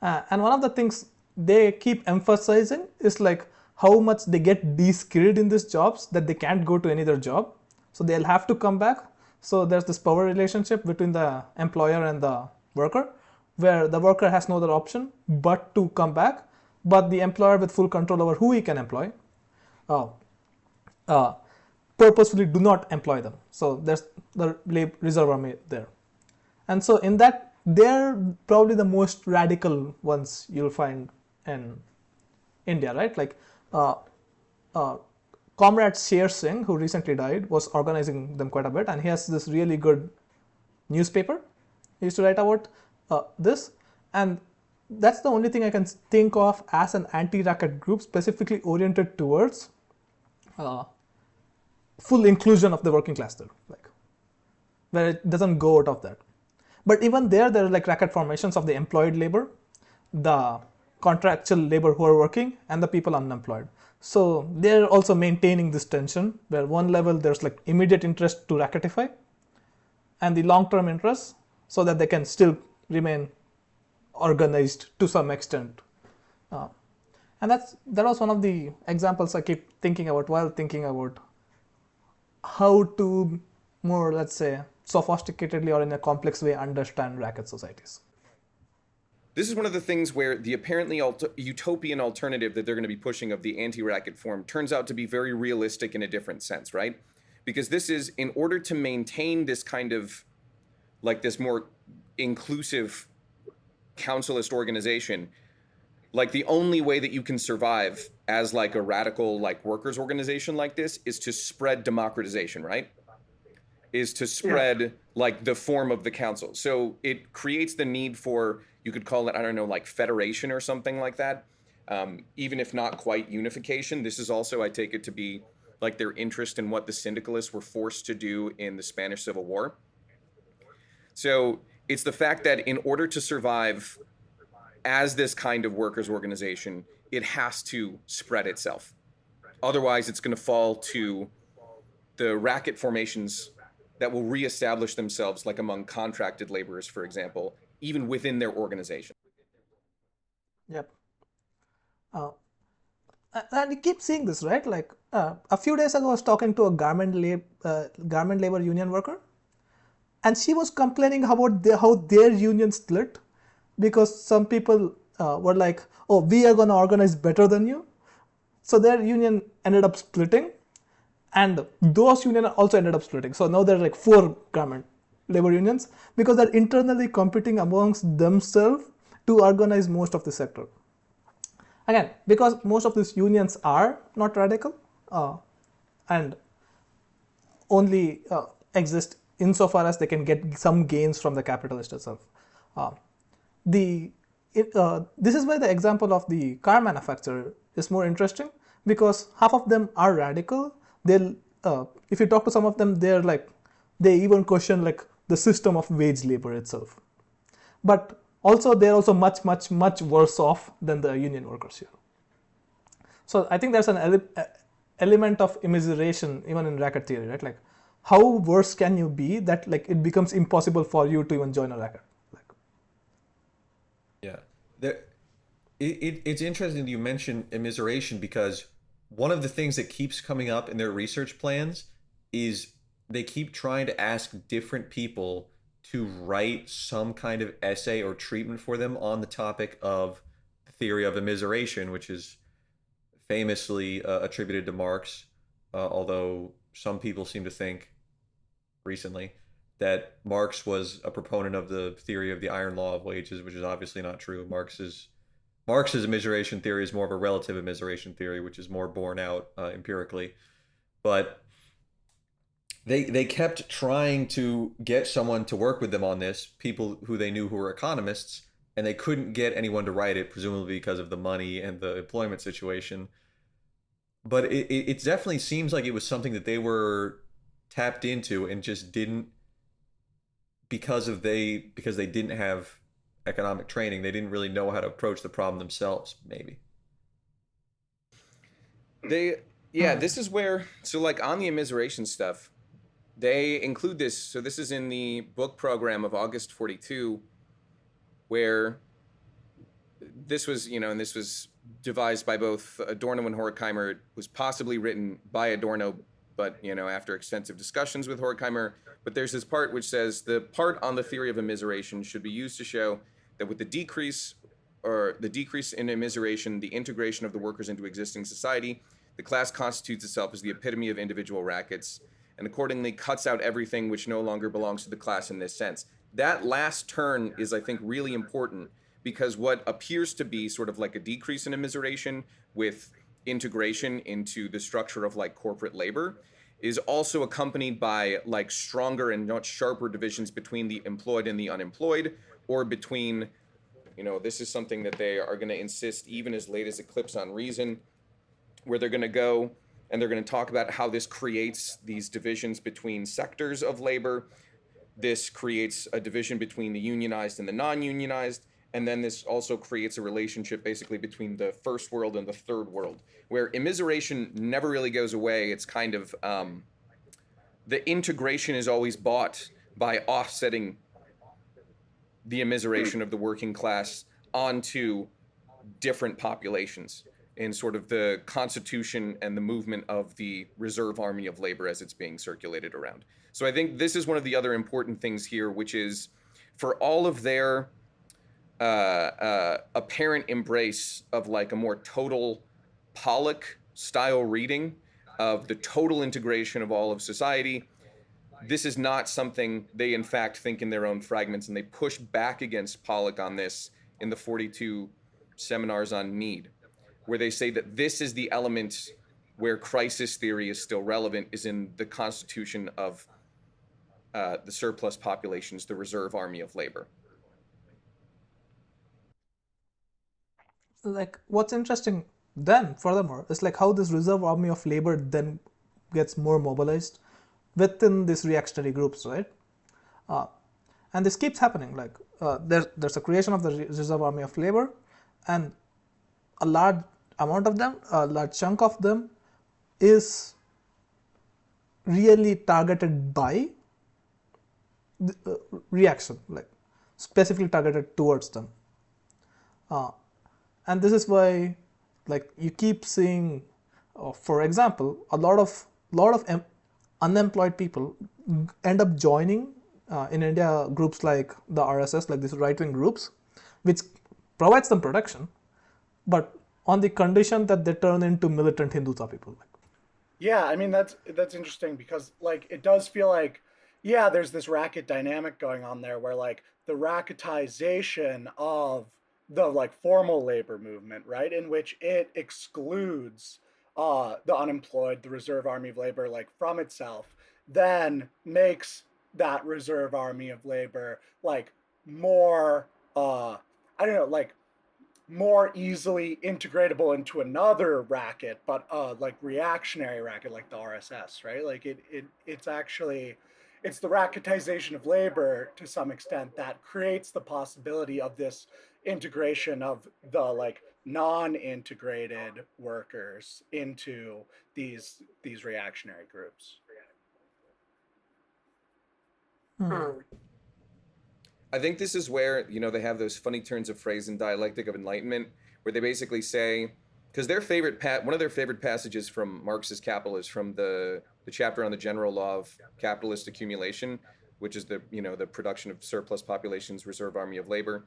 And one of the things they keep emphasizing is like how much they get de-skilled in these jobs that they can't go to any other job. So they'll have to come back. So there's this power relationship between the employer and the worker, where the worker has no other option but to come back, but the employer with full control over who he can employ purposefully do not employ them. So there's the reserve army there. And so in that, they're probably the most radical ones you'll find in India, right? Like Comrade Sher Singh, who recently died, was organizing them quite a bit, and he has this really good newspaper. He used to write about this, and that's the only thing I can think of as an anti-racket group specifically oriented towards full inclusion of the working class there, like where it doesn't go out of that. But even there are like racket formations of the employed labor, the contractual labor who are working, and the people unemployed. So they're also maintaining this tension where one level there's like immediate interest to racketify and the long-term interest so that they can still remain organized to some extent. And that was one of the examples I keep thinking about while thinking about how to more, let's say, sophisticatedly or in a complex way understand racket societies. This is one of the things where the apparently utopian alternative that they're going to be pushing of the anti-racket form turns out to be very realistic in a different sense, right? Because this is in order to maintain this kind of like this more inclusive councilist organization, like the only way that you can survive as like a radical like workers organization like this is to spread democratization, right? Is to spread like the form of the council. So it creates the need for, you could call it, I don't know, like federation or something like that. Even if not quite unification, this is also, I take it to be like their interest in what the syndicalists were forced to do in the Spanish Civil War. So it's the fact that in order to survive as this kind of workers organization, it has to spread itself. Otherwise, it's going to fall to the racket formations that will reestablish themselves, like among contracted laborers, for example, even within their organization. Yep. And you keep seeing this, right? Like a few days ago, I was talking to a garment labor union worker, and she was complaining about how their union split because some people were like, oh, we are going to organize better than you. So their union ended up splitting, and those unions also ended up splitting. So now there are like 4 garment labor unions because they're internally competing amongst themselves to organize most of the sector. Again, because most of these unions are not radical and only exist insofar as they can get some gains from the capitalist itself. Uh, this is why the example of the car manufacturer is more interesting, because half of them are radical. They'll if you talk to some of them, they're like, they even question like the system of wage labor itself. But also they're also much worse off than the union workers here. So I think there's an element of immiseration even in racket theory, right? Like, how worse can you be that like it becomes impossible for you to even join a racket? Like, Yeah. It's interesting that you mentioned immiseration, because one of the things that keeps coming up in their research plans is they keep trying to ask different people to write some kind of essay or treatment for them on the topic of the theory of immiseration, which is famously attributed to Marx, although some people seem to think recently that Marx was a proponent of the theory of the iron law of wages, which is obviously not true. Marx's immiseration theory is more of a relative immiseration theory, which is more borne out empirically. But they kept trying to get someone to work with them on this, people who they knew who were economists, and they couldn't get anyone to write it, presumably because of the money and the employment situation. But it definitely seems like it was something that they were tapped into and just didn't, because they didn't have economic training, they didn't really know how to approach the problem themselves, maybe. This is where, so like on the immiseration stuff, they include this. So this is in the book program of August 42, where this was, and this was devised by both Adorno and Horkheimer. It was possibly written by Adorno, but, after extensive discussions with Horkheimer. But there's this part which says the part on the theory of immiseration should be used to show that with the decrease in immiseration, the integration of the workers into existing society, the class constitutes itself as the epitome of individual rackets, and accordingly cuts out everything which no longer belongs to the class in this sense. That last turn is, I think, really important, because what appears to be sort of like a decrease in immiseration with integration into the structure of like corporate labor is also accompanied by like stronger and much sharper divisions between the employed and the unemployed, or between, this is something that they are going to insist even as late as Eclipse on Reason, where they're going to go and they're going to talk about how this creates these divisions between sectors of labor. This creates a division between the unionized and the non-unionized. And then this also creates a relationship basically between the first world and the third world, where immiseration never really goes away. It's kind of, the integration is always bought by offsetting the immiseration of the working class onto different populations in sort of the constitution and the movement of the reserve army of labor as it's being circulated around. So I think this is one of the other important things here, which is for all of their apparent embrace of like a more total Pollock style reading of the total integration of all of society, this is not something they in fact think in their own fragments, and they push back against Pollock on this in the 42 seminars on need, where they say that this is the element where crisis theory is still relevant, is in the constitution of the surplus populations, the reserve army of labor. like what's interesting then, furthermore, is like how this reserve army of labor then gets more mobilized within these reactionary groups, right? And this keeps happening. Like there's a creation of the reserve army of labor, and a large amount of them, a large chunk of them, is really targeted by the, reaction, like specifically targeted towards them. And this is why, like, you keep seeing, for example, a lot of unemployed people end up joining in India groups like the RSS, like these right-wing groups, which provides them protection, but on the condition that they turn into militant Hindutva people. Yeah, I mean that's interesting, because like it does feel like, yeah, there's this racket dynamic going on there where like the racketization of the like formal labor movement, right, in which it excludes the unemployed, the reserve army of labor, like from itself, then makes that reserve army of labor like more I don't know, like more easily integratable into another racket, but like reactionary racket like the RSS, right? Like it's actually it's the racketization of labor to some extent that creates the possibility of this integration of the like non-integrated workers into these reactionary groups. I think this is where, they have those funny turns of phrase in Dialectic of Enlightenment, where they basically say, because one of their favorite passages from Marx's Capital is from the chapter on the general law of capitalist accumulation, which is the production of surplus populations, reserve army of labor,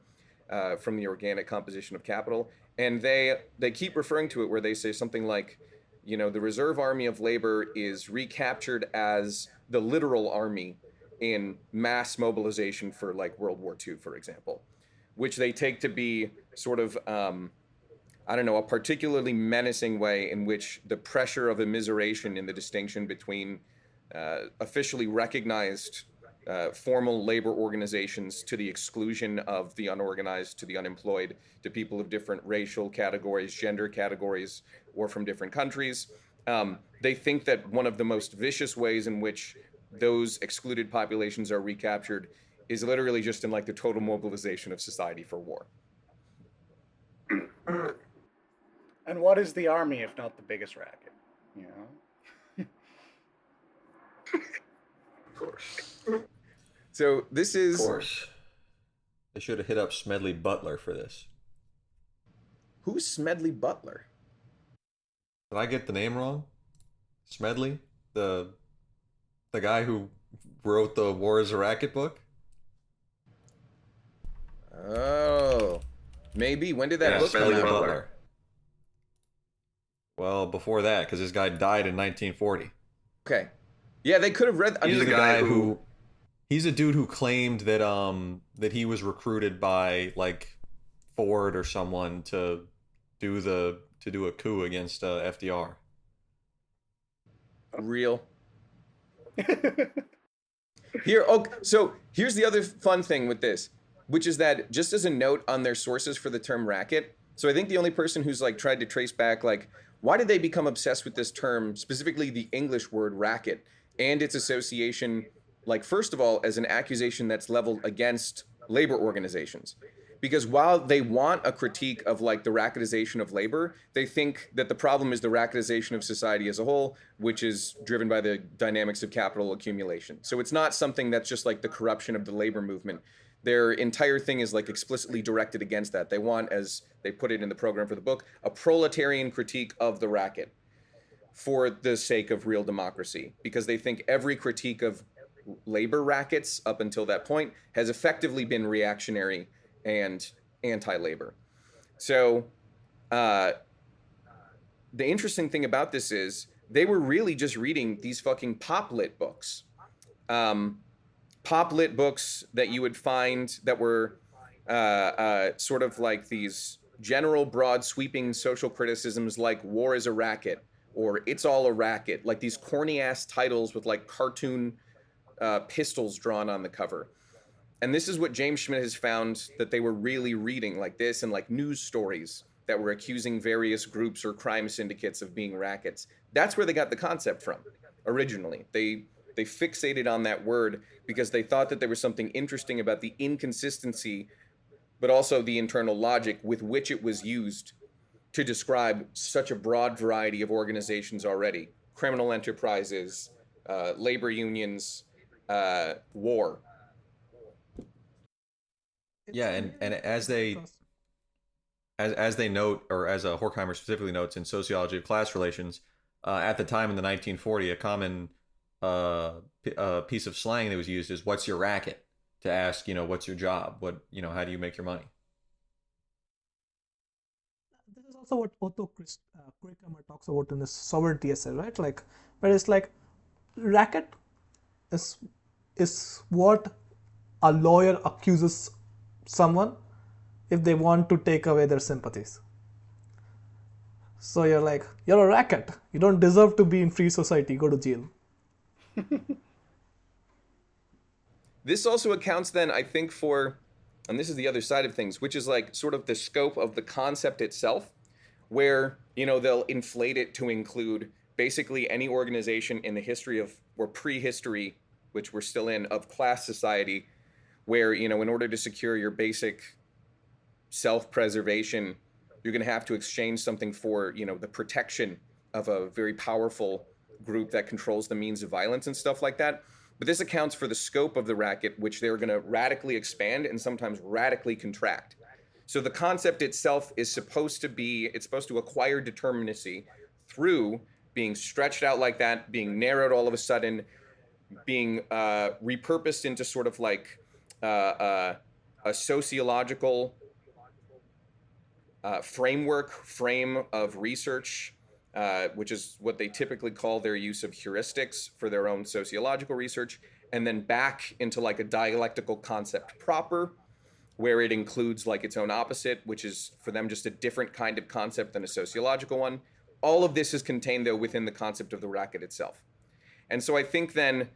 from the organic composition of capital, and they keep referring to it where they say something like, the reserve army of labor is recaptured as the literal army in mass mobilization for like World War II, for example, which they take to be sort of, I don't know, a particularly menacing way in which the pressure of immiseration in the distinction between officially recognized formal labor organizations to the exclusion of the unorganized, to the unemployed, to people of different racial categories, gender categories, or from different countries. They think that one of the most vicious ways in which those excluded populations are recaptured is literally just in like the total mobilization of society for war. And what is the army if not the biggest racket? You know? Of course. So this is... Of course. They should have hit up Smedley Butler for this. Who's Smedley Butler? Did I get the name wrong? Smedley? The guy who wrote the War is a Racket book? Oh, maybe. When did that book come Smedley out? Butler. Well, before that, because this guy died in 1940. Okay. Yeah, they could have read... He's the guy who... He's a dude who claimed that that he was recruited by like Ford or someone to do a coup against FDR. Real. So here's the other fun thing with this, which is that just as a note on their sources for the term racket, so I think the only person who's like tried to trace back like why did they become obsessed with this term, specifically the English word racket and its association, like first of all as an accusation that's leveled against labor organizations. Because while they want a critique of like the racketization of labor, they think that the problem is the racketization of society as a whole, which is driven by the dynamics of capital accumulation. So it's not something that's just like the corruption of the labor movement. Their entire thing is like explicitly directed against that. They want, as they put it in the program for the book, a proletarian critique of the racket for the sake of real democracy, because they think every critique of labor rackets up until that point has effectively been reactionary and anti-labor. So the interesting thing about this is they were really just reading these fucking pop-lit books. Pop-lit books that you would find that were sort of like these general, broad, sweeping social criticisms like War is a Racket or It's All a Racket, like these corny-ass titles with like cartoon pistols drawn on the cover. And this is what James Schmidt has found that they were really reading, like this, and like news stories that were accusing various groups or crime syndicates of being rackets. That's where they got the concept from originally. They fixated on that word because they thought that there was something interesting about the inconsistency, but also the internal logic with which it was used to describe such a broad variety of organizations already. Criminal enterprises, labor unions, war. Yeah, and as they note, or as Horkheimer specifically notes in Sociology of Class Relations, at the time in the 1940, a common piece of slang that was used is "What's your racket?" to ask, what's your job? What, how do you make your money? This is also what Otto Krickhammer talks about in this sovereignty essay, right? Like, where it's like, racket is what a lawyer accuses someone if they want to take away their sympathies. So you're like, you're a racket. You don't deserve to be in free society. Go to jail. This also accounts then, I think, for, and this is the other side of things, which is like sort of the scope of the concept itself, where, you know, they'll inflate it to include basically any organization in the history of, or prehistory, which we're still in, of class society, where, you know, in order to secure your basic self-preservation, you're going to have to exchange something for, you know, the protection of a very powerful group that controls the means of violence and stuff like that. But this accounts for the scope of the racket, which they're going to radically expand and sometimes radically contract. So the concept itself is supposed to be, it's supposed to acquire determinacy through being stretched out like that, being narrowed all of a sudden, being repurposed into sort of like a sociological frame of research, which is what they typically call their use of heuristics for their own sociological research, and then back into like a dialectical concept proper, where it includes like its own opposite, which is for them just a different kind of concept than a sociological one. All of this is contained though within the concept of the racket itself. And so I think then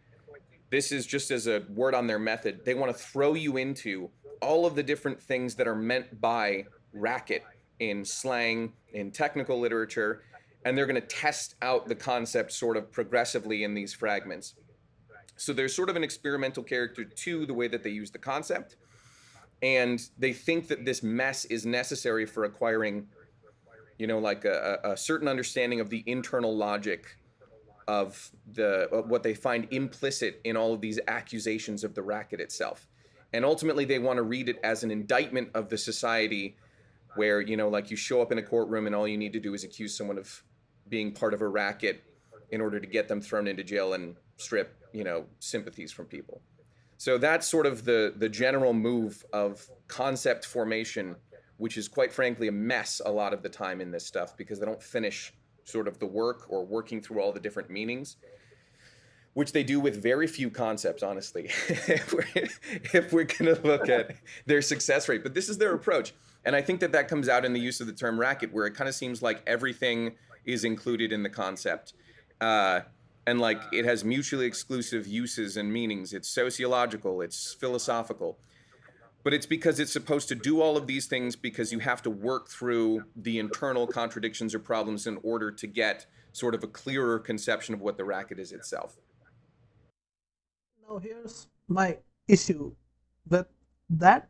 this is just as a word on their method. They want to throw you into all of the different things that are meant by racket in slang, in technical literature, and they're going to test out the concept sort of progressively in these fragments. So there's sort of an experimental character to the way that they use the concept, and they think that this mess is necessary for acquiring, you know, like a certain understanding of the internal logic of what they find implicit in all of these accusations of the racket itself. And ultimately they want to read it as an indictment of the society where, you know, like you show up in a courtroom and all you need to do is accuse someone of being part of a racket in order to get them thrown into jail and strip, you know, sympathies from people. So that's sort of the general move of concept formation, which is quite frankly a mess a lot of the time in this stuff because they don't finish sort of the work or working through all the different meanings, which they do with very few concepts, honestly, if we're going to look at their success rate. But this is their approach. And I think that that comes out in the use of the term racket, where it kind of seems like everything is included in the concept. And like it has mutually exclusive uses and meanings. It's sociological, it's philosophical. But it's because it's supposed to do all of these things because you have to work through the internal contradictions or problems in order to get sort of a clearer conception of what the racket is itself. Now, here's my issue with that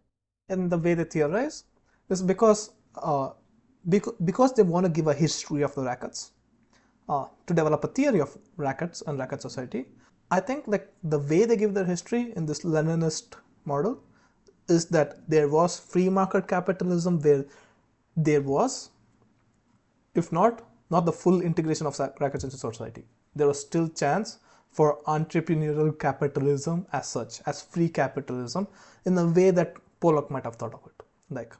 and the way they theorize is because they want to give a history of the rackets, to develop a theory of rackets and racket society. I think like the way they give their history in this Leninist model is that there was free market capitalism where there was, if not the full integration of rackets into society. There was still chance for entrepreneurial capitalism as such, as free capitalism, in the way that Pollock might have thought of it, like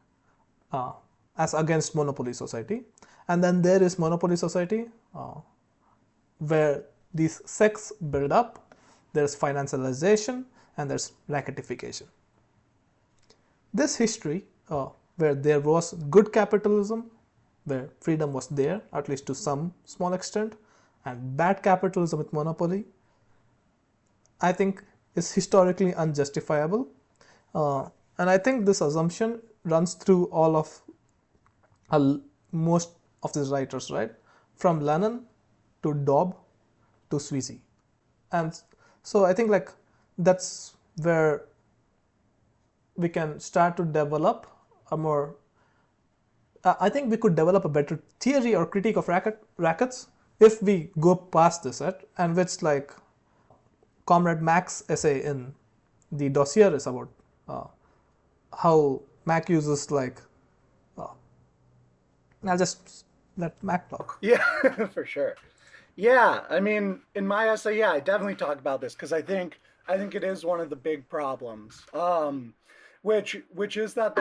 as against monopoly society. And then there is monopoly society, where these sects build up, there's financialization, and there's racketification. This history, where there was good capitalism, where freedom was there, at least to some small extent, and bad capitalism with monopoly, I think is historically unjustifiable. And I think this assumption runs through all of most of these writers, right? From Lenin to Dobb to Sweezy. And so I think like that's where we can start to develop a more, I think we could develop a better theory or critique of rackets if we go past this, right? And which like Comrade Mac's essay in the dossier is about how Mac uses like, I'll just let Mac talk. Yeah, for sure. Yeah, I mean, in my essay, yeah, I definitely talk about this because I think it is one of the big problems, which is that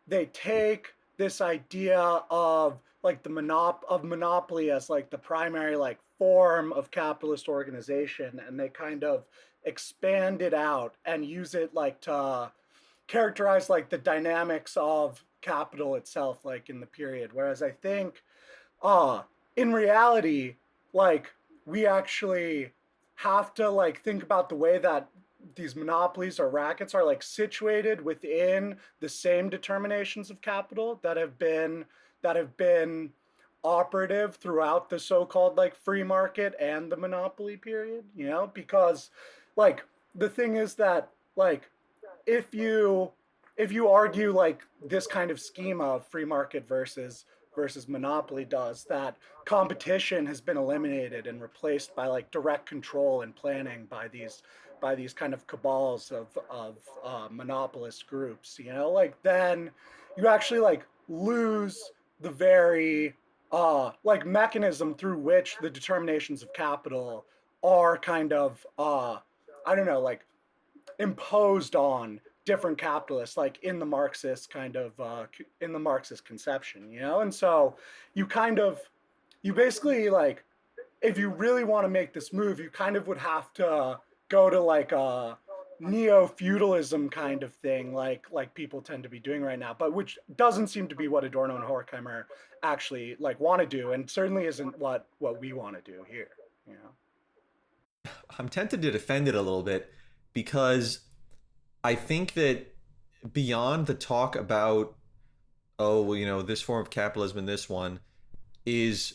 they take this idea of like the monopoly as like the primary like form of capitalist organization, and they kind of expand it out and use it like to characterize like the dynamics of capital itself, like in the period. Whereas I think, in reality, like we actually have to like think about the way that these monopolies or rackets are like situated within the same determinations of capital that have been operative throughout the so-called like free market and the monopoly period, you know, because like the thing is that like if you if you argue like this kind of schema of free market versus monopoly does, that competition has been eliminated and replaced by like direct control and planning by these kind of cabals of monopolist groups, you know, like then you actually like lose the very like mechanism through which the determinations of capital are kind of I don't know, like imposed on different capitalists, like in the Marxist kind of in the Marxist conception, you know. And so you kind of you basically like if you really want to make this move, you kind of would have to go to like a neo-feudalism kind of thing, like people tend to be doing right now, but which doesn't seem to be what Adorno and Horkheimer actually like want to do, and certainly isn't what we want to do here, you know. I'm tempted to defend it a little bit because I think that beyond the talk about, oh, well, this form of capitalism and this one is,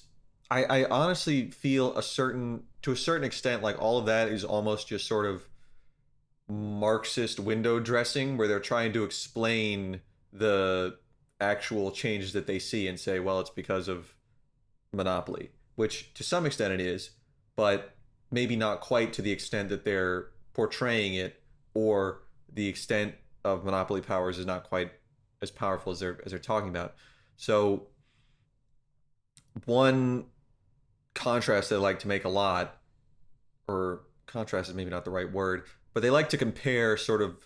I honestly feel to a certain extent, like all of that is almost just sort of Marxist window dressing, where they're trying to explain the actual changes that they see and say, well, it's because of monopoly, which to some extent it is, but maybe not quite to the extent that they're portraying it, or the extent of monopoly powers is not quite as powerful as they're talking about. So one contrast they like to make a lot, or contrast is maybe not the right word, but they like to compare sort of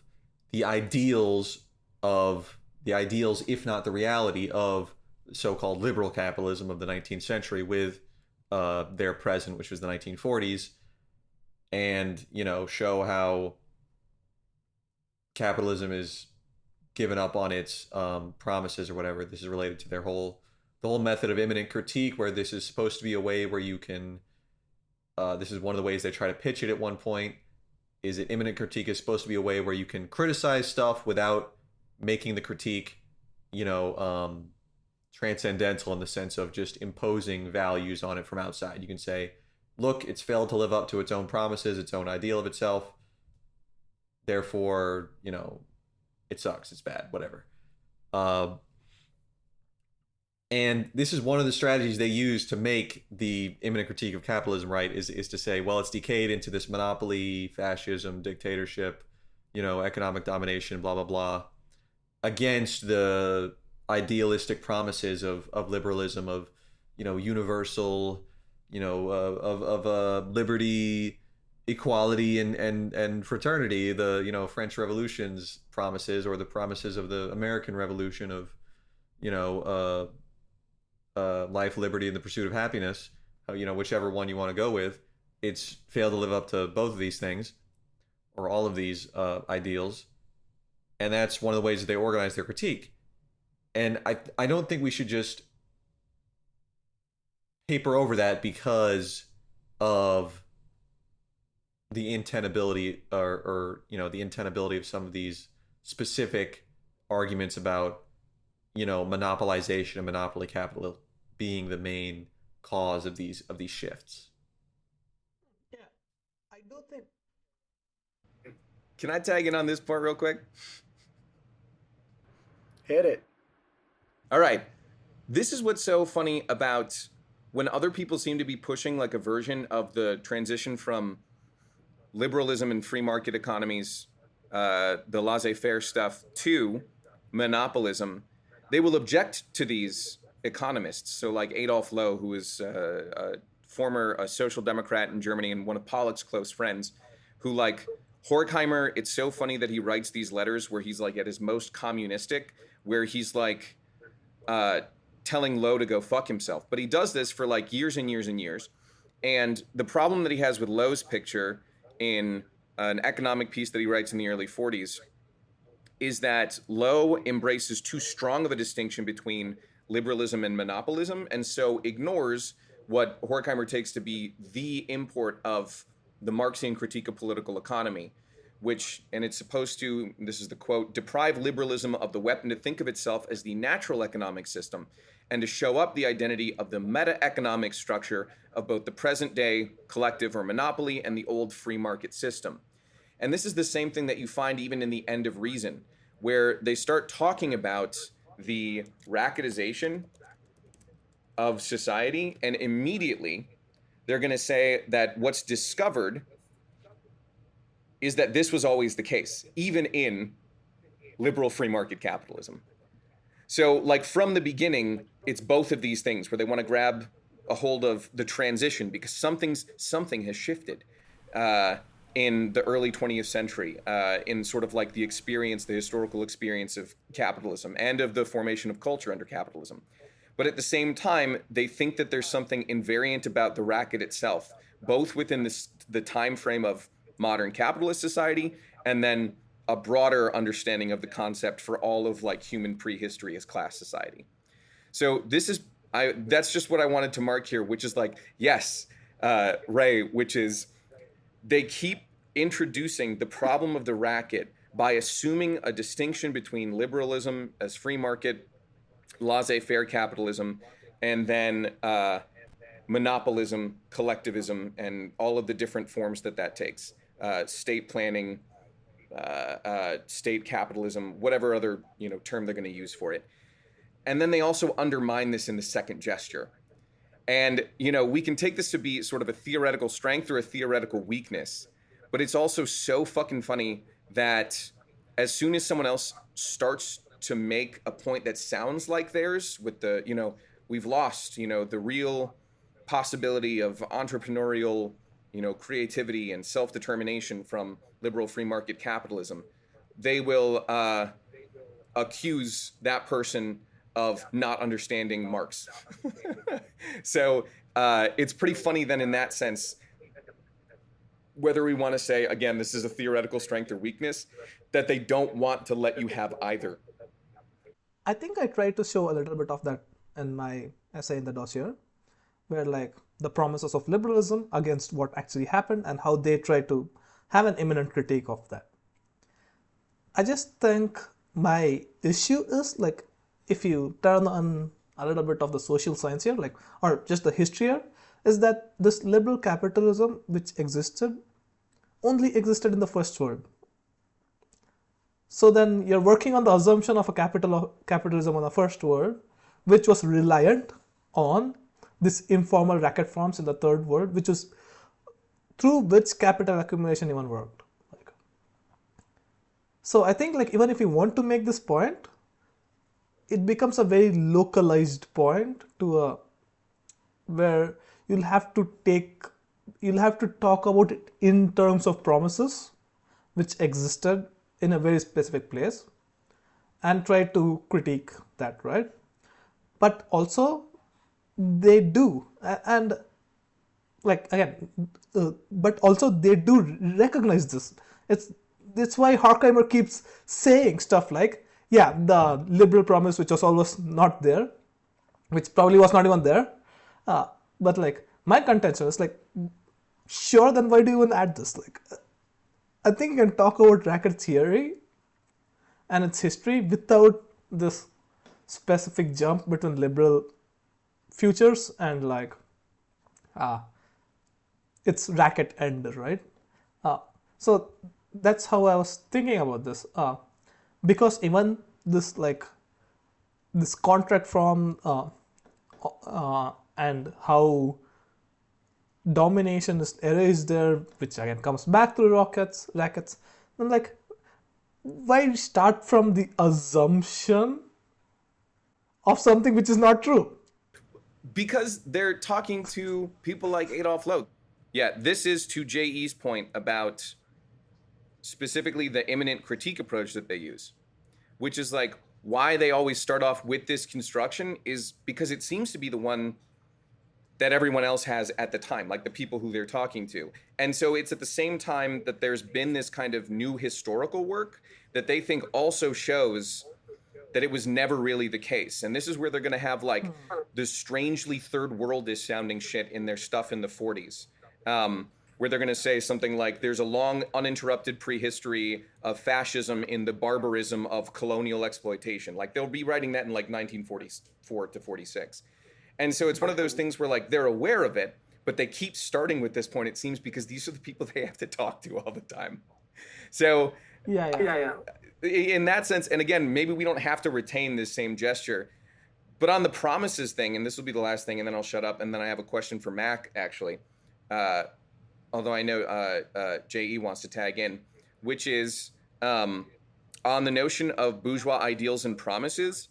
the ideals, if not the reality, of so-called liberal capitalism of the 19th century with their present, which was the 1940s, and show how capitalism is given up on its promises or whatever. This is related to the whole method of immanent critique, where this is supposed to be a way where you can. This is one of the ways they try to pitch it at one point. Is that immanent critique is supposed to be a way where you can criticize stuff without making the critique, transcendental in the sense of just imposing values on it from outside. You can say, look, it's failed to live up to its own promises, its own ideal of itself. Therefore, it sucks, it's bad, whatever. And this is one of the strategies they use to make the immanent critique of capitalism right, is to say, well, it's decayed into this monopoly, fascism, dictatorship, economic domination, blah, blah, blah, against the idealistic promises of liberalism, of, universal, of liberty, equality, and fraternity, the French Revolution's promises, or the promises of the American Revolution of, life, liberty, and the pursuit of happiness, whichever one you want to go with. It's failed to live up to both of these things, or all of these ideals, and that's one of the ways that they organize their critique. And I don't think we should just paper over that because of the intenability, or the intenability of some of these specific arguments about monopolization and monopoly capital being the main cause of these shifts. Yeah, I do think. Can I tag in on this point real quick? Hit it. All right. This is what's so funny about when other people seem to be pushing like a version of the transition from liberalism and free market economies, the laissez-faire stuff, to monopolism. They will object to these economists. So like Adolf Lowe, who is a former social democrat in Germany and one of Pollock's close friends, who like Horkheimer, it's so funny that he writes these letters where he's like at his most communistic, where he's like telling Lowe to go fuck himself. But he does this for like years and years and years. And the problem that he has with Lowe's picture in an economic piece that he writes in the early 40s is that Lowe embraces too strong of a distinction between liberalism and monopolism, and so ignores what Horkheimer takes to be the import of the Marxian critique of political economy, and it's supposed to, this is the quote, deprive liberalism of the weapon to think of itself as the natural economic system and to show up the identity of the meta-economic structure of both the present day collective or monopoly and the old free market system. And this is the same thing that you find even in The End of Reason, where they start talking about the racketization of society, and immediately they're going to say that what's discovered is that this was always the case, even in liberal free market capitalism. So, like, from the beginning, it's both of these things where they want to grab a hold of the transition because something has shifted in the early 20th century, in sort of like the historical experience of capitalism and of the formation of culture under capitalism. But at the same time, they think that there's something invariant about the racket itself, both within the time frame of modern capitalist society and then a broader understanding of the concept for all of like human prehistory as class society. So that's just what I wanted to mark here, which is like, yes, Ray, which is they keep introducing the problem of the racket by assuming a distinction between liberalism as free market, laissez-faire capitalism, and then monopolism, collectivism, and all of the different forms that takes. State planning, state capitalism, whatever other term they're going to use for it. And then they also undermine this in the second gesture. And we can take this to be sort of a theoretical strength or a theoretical weakness, but it's also so fucking funny that as soon as someone else starts to make a point that sounds like theirs with the we've lost the real possibility of entrepreneurial creativity and self-determination from liberal free market capitalism, they will accuse that person of not understanding Marx. So it's pretty funny then in that sense, whether we want to say, again, this is a theoretical strength or weakness, that they don't want to let you have either. I think I tried to show a little bit of that in my essay in the dossier, where like the promises of liberalism against what actually happened and how they try to have an imminent critique of that. I just think my issue is like, if you turn on a little bit of the social science here, like, or just the history here, is that this liberal capitalism which only existed in the first world. So then you're working on the assumption of a capitalism on the first world, which was reliant on this informal racket forms in the third world, which was through which capital accumulation even worked. So I think like even if you want to make this point, it becomes a very localized point to where you'll have to talk about it in terms of promises which existed in a very specific place and try to critique that, right? But also they do, and like again, but also they do recognize this. It's why Horkheimer keeps saying stuff like, yeah, the liberal promise which was always not there, which probably was not even there, but like my contention is like, sure, then why do you even add this? Like, I think you can talk about racket theory and its history without this specific jump between liberal futures and like its racket end, right? So that's how I was thinking about this, because even this like this contract from and how domination is erased there, which again comes back to rackets. I'm like, why start from the assumption of something which is not true? Because they're talking to people like Adolf Loth. Yeah, this is to J.E.'s point about specifically the imminent critique approach that they use, which is like why they always start off with this construction is because it seems to be the one that everyone else has at the time, like the people who they're talking to. And so it's at the same time that there's been this kind of new historical work that they think also shows that it was never really the case. And this is where they're going to have like this strangely third worldish sounding shit in their stuff in the 40s, where where they're going to say something like there's a long uninterrupted prehistory of fascism in the barbarism of colonial exploitation. Like they'll be writing that in like 1944 to 46. And so it's one of those things where like they're aware of it, but they keep starting with this point, it seems, because these are the people they have to talk to all the time. So Yeah, yeah. Yeah, yeah. in that sense, and again, maybe we don't have to retain this same gesture, but on the promises thing, and this will be the last thing, and then I'll shut up, and then I have a question for Mac, actually. Although I know J.E. wants to tag in, which is on the notion of bourgeois ideals and promises.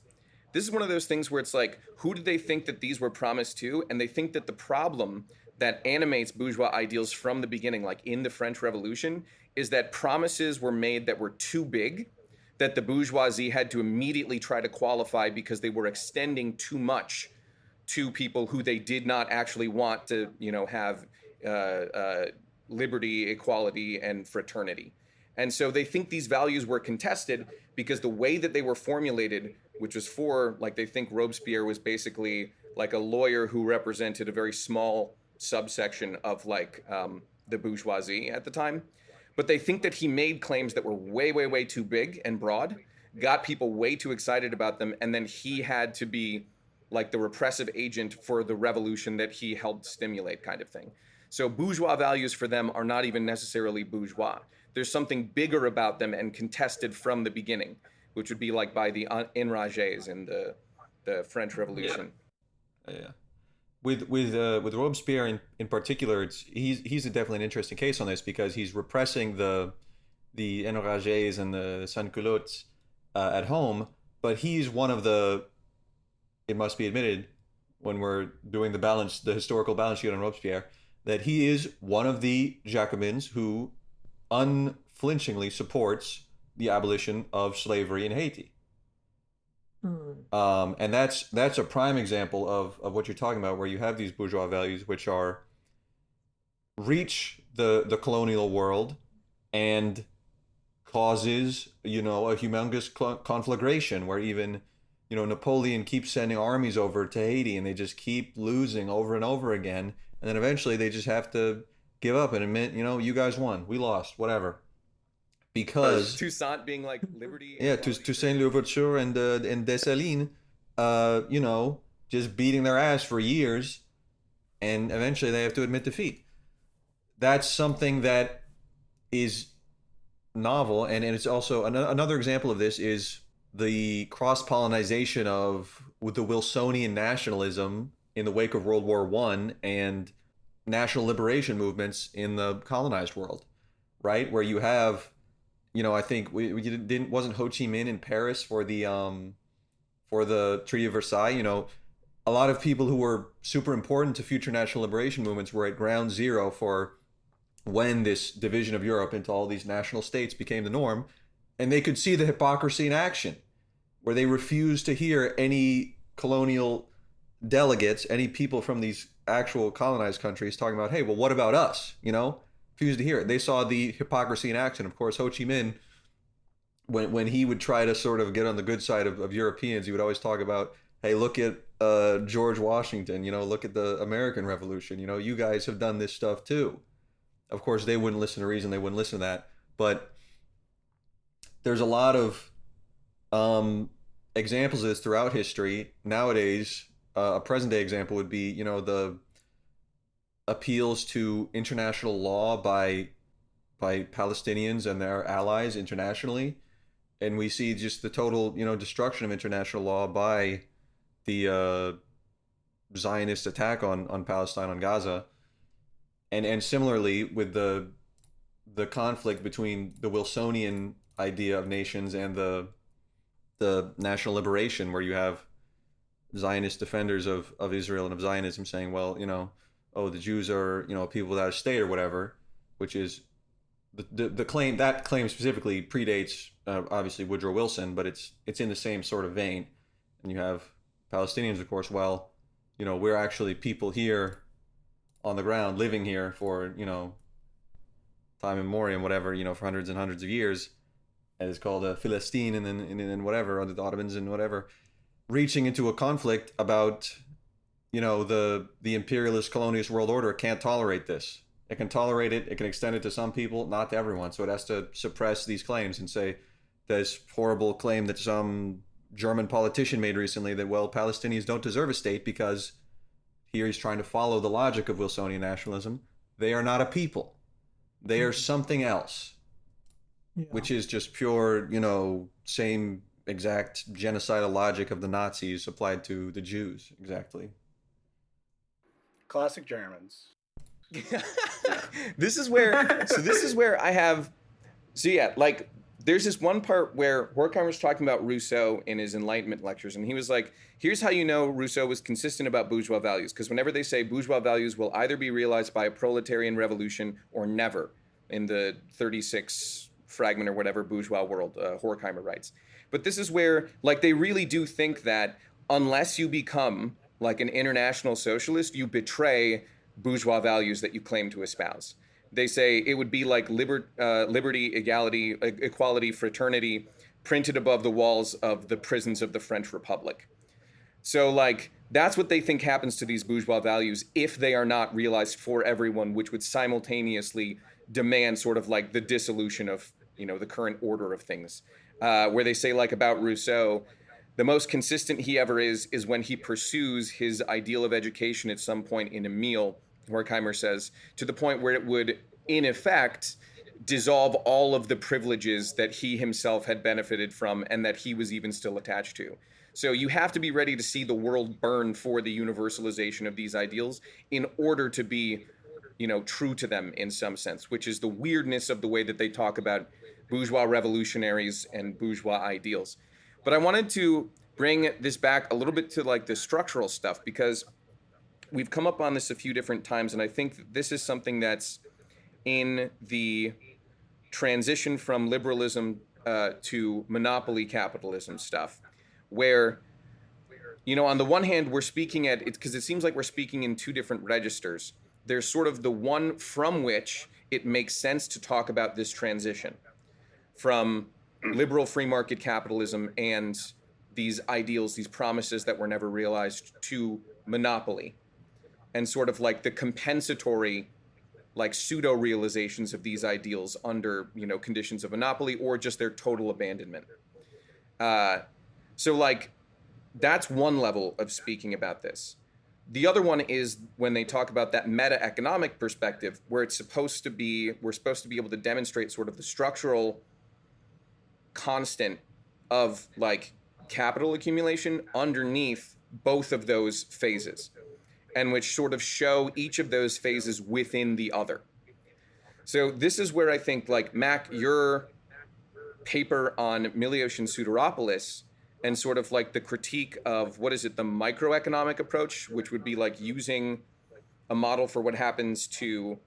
This is one of those things where it's like, who did they think that these were promised to? And they think that the problem that animates bourgeois ideals from the beginning, like in the French Revolution, is that promises were made that were too big, that the bourgeoisie had to immediately try to qualify because they were extending too much to people who they did not actually want to, have liberty, equality, and fraternity. And so they think these values were contested because the way that they were formulated, which was for, like, they think Robespierre was basically like a lawyer who represented a very small subsection of like the bourgeoisie at the time. But they think that he made claims that were way, way, way too big and broad, got people way too excited about them, and then he had to be like the repressive agent for the revolution that he helped stimulate, kind of thing. So bourgeois values for them are not even necessarily bourgeois. There's something bigger about them and contested from the beginning, which would be like by the enragés in the French Revolution. Yeah. With Robespierre in particular, he's definitely an interesting case on this because he's repressing the enragés and the sans-culottes at home, but he's one of the, it must be admitted, when we're doing the historical balance sheet on Robespierre, that he is one of the Jacobins who unflinchingly supports the abolition of slavery in Haiti. And that's a prime example of what you're talking about, where you have these bourgeois values which are reach the colonial world and causes a humongous conflagration where even Napoleon keeps sending armies over to Haiti and they just keep losing over and over again, and then eventually they just have to give up and admit, you guys won, we lost, whatever. Because Toussaint being like liberty. Yeah, Toussaint Louverture and Dessalines, just beating their ass for years, and eventually they have to admit defeat. That's something that is novel, and it's also another example of this is the cross-pollinization with the Wilsonian nationalism in the wake of World War I and national liberation movements in the colonized world, right? Where you have, I think wasn't Ho Chi Minh in Paris for the Treaty of Versailles? A lot of people who were super important to future national liberation movements were at ground zero for when this division of Europe into all these national states became the norm, and they could see the hypocrisy in action, where they refused to hear any colonial delegates, any people from these actual colonized countries talking about, hey, well, what about us? Refused to hear it. They saw the hypocrisy in action. Of course, Ho Chi Minh, when he would try to sort of get on the good side of Europeans, he would always talk about, hey, look at George Washington, look at the American Revolution, you guys have done this stuff too. Of course, they wouldn't listen to reason, they wouldn't listen to that. But there's a lot of examples of this throughout history. Nowadays, a present day example would be, the appeals to international law by Palestinians and their allies internationally, and we see just the total destruction of international law by the Zionist attack on Palestine, on Gaza, and similarly with the conflict between the Wilsonian idea of nations and the national liberation, where you have Zionist defenders of Israel and of Zionism saying, well, the Jews are, people without a state or whatever, which is the claim. That claim specifically predates obviously Woodrow Wilson, but it's in the same sort of vein. And you have Palestinians, of course. Well, we're actually people here on the ground, living here for time immemorial, whatever, for hundreds and hundreds of years, and it's called Philistine, and then whatever, under the Ottomans and whatever, reaching into a conflict about the imperialist colonialist world order can't tolerate this. It can tolerate it. It can extend it to some people, not to everyone. So it has to suppress these claims and say this horrible claim that some German politician made recently that, well, Palestinians don't deserve a state because here he's trying to follow the logic of Wilsonian nationalism. They are not a people. They are something else, Yeah. which is just pure, you know, same exact genocidal logic of the Nazis applied to the Jews. Exactly. Classic Germans. This is where I have, so yeah, like there's this one part where Horkheimer's talking about Rousseau in his Enlightenment lectures, and he was like, here's how you know Rousseau was consistent about bourgeois values, because whenever they say bourgeois values will either be realized by a proletarian revolution or never, in the 36 fragment or whatever bourgeois world, Horkheimer writes. But this is where, like, they really do think that unless you become like an international socialist, you betray bourgeois values that you claim to espouse. They say it would be like liberty, equality, fraternity printed above the walls of the prisons of the French Republic. So, like, that's what they think happens to these bourgeois values if they are not realized for everyone, which would simultaneously demand sort of like the dissolution of, you know, the current order of things. Where they say, like, about Rousseau, the most consistent he ever is when he pursues his ideal of education at some point in Emile, Horkheimer says, to the point where it would, in effect, dissolve all of the privileges that he himself had benefited from and that he was even still attached to. So you have to be ready to see the world burn for the universalization of these ideals in order to be, you know, true to them in some sense, which is the weirdness of the way that they talk about bourgeois revolutionaries and bourgeois ideals. But I wanted to bring this back a little bit to like the structural stuff, because we've come up on this a few different times, and I think this is something that's in the transition from liberalism to monopoly capitalism stuff, where, you know, on the one hand, we're speaking at it because it seems like we're speaking in two different registers. There's sort of the one from which it makes sense to talk about this transition from liberal free market capitalism and these ideals, these promises that were never realized, to monopoly, and sort of like the compensatory, like pseudo realizations of these ideals under, you know, conditions of monopoly or just their total abandonment. So like that's one level of speaking about this. The other one is when they talk about that meta-economic perspective, where we're supposed to be able to demonstrate sort of the structural constant of like capital accumulation underneath both of those phases, and which sort of show each of those phases within the other. So this is where I think, like, Mac, your paper on Milios and Soteropoulos and sort of like the critique of, what is it, the microeconomic approach, which would be like using a model for what happens to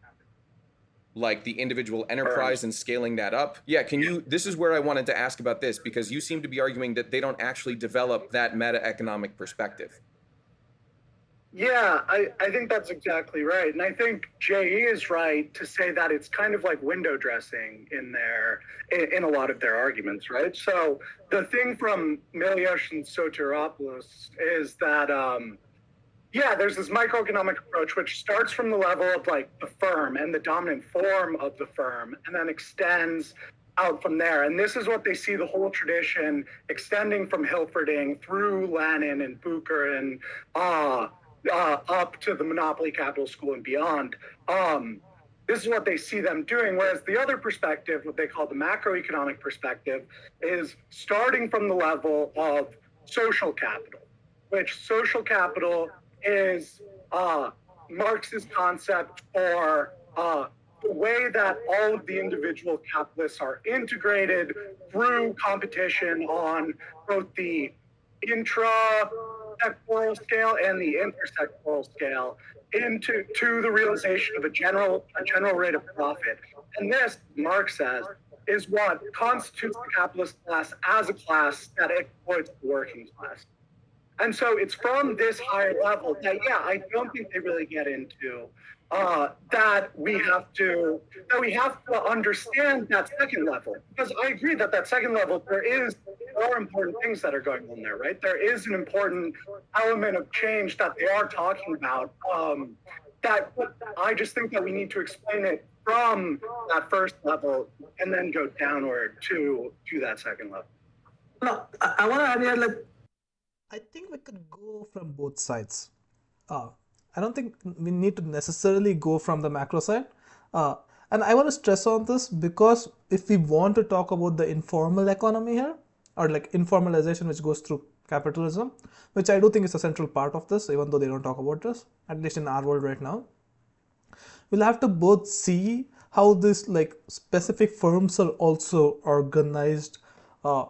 like the individual enterprise and scaling that up. Yeah, this is where I wanted to ask about this, because you seem to be arguing that they don't actually develop that meta-economic perspective. Yeah, I think that's exactly right. And I think J.E. is right to say that it's kind of like window dressing in a lot of their arguments, right? So the thing from Milios and Soteropoulos is that, there's this microeconomic approach which starts from the level of like the firm and the dominant form of the firm, and then extends out from there. And this is what they see the whole tradition extending from Hilferding through Lenin and Bucher and up to the monopoly capital school and beyond. This is what they see them doing. Whereas the other perspective, what they call the macroeconomic perspective, is starting from the level of social capital, which social capital is Marx's concept for the way that all of the individual capitalists are integrated through competition on both the intra-sectoral scale and the intersectoral scale into the realization of a general rate of profit. And this, Marx says, is what constitutes the capitalist class as a class that exploits the working class. And so it's from this higher level that, I don't think they really get into that we have to understand that second level. Because I agree that second level, there are important things that are going on there, right? There is an important element of change that they are talking about that I just think that we need to explain it from that first level and then go downward to that second level. No, I want to add here like I think we could go from both sides. Uh, I don't think we need to necessarily go from the macro side. Uh, and I want to stress on this because if we want to talk about the informal economy here, or like informalization which goes through capitalism, which I do think is a central part of this, even though they don't talk about this, at least in our world right now, we'll have to both see how this like specific firms are also organized uh,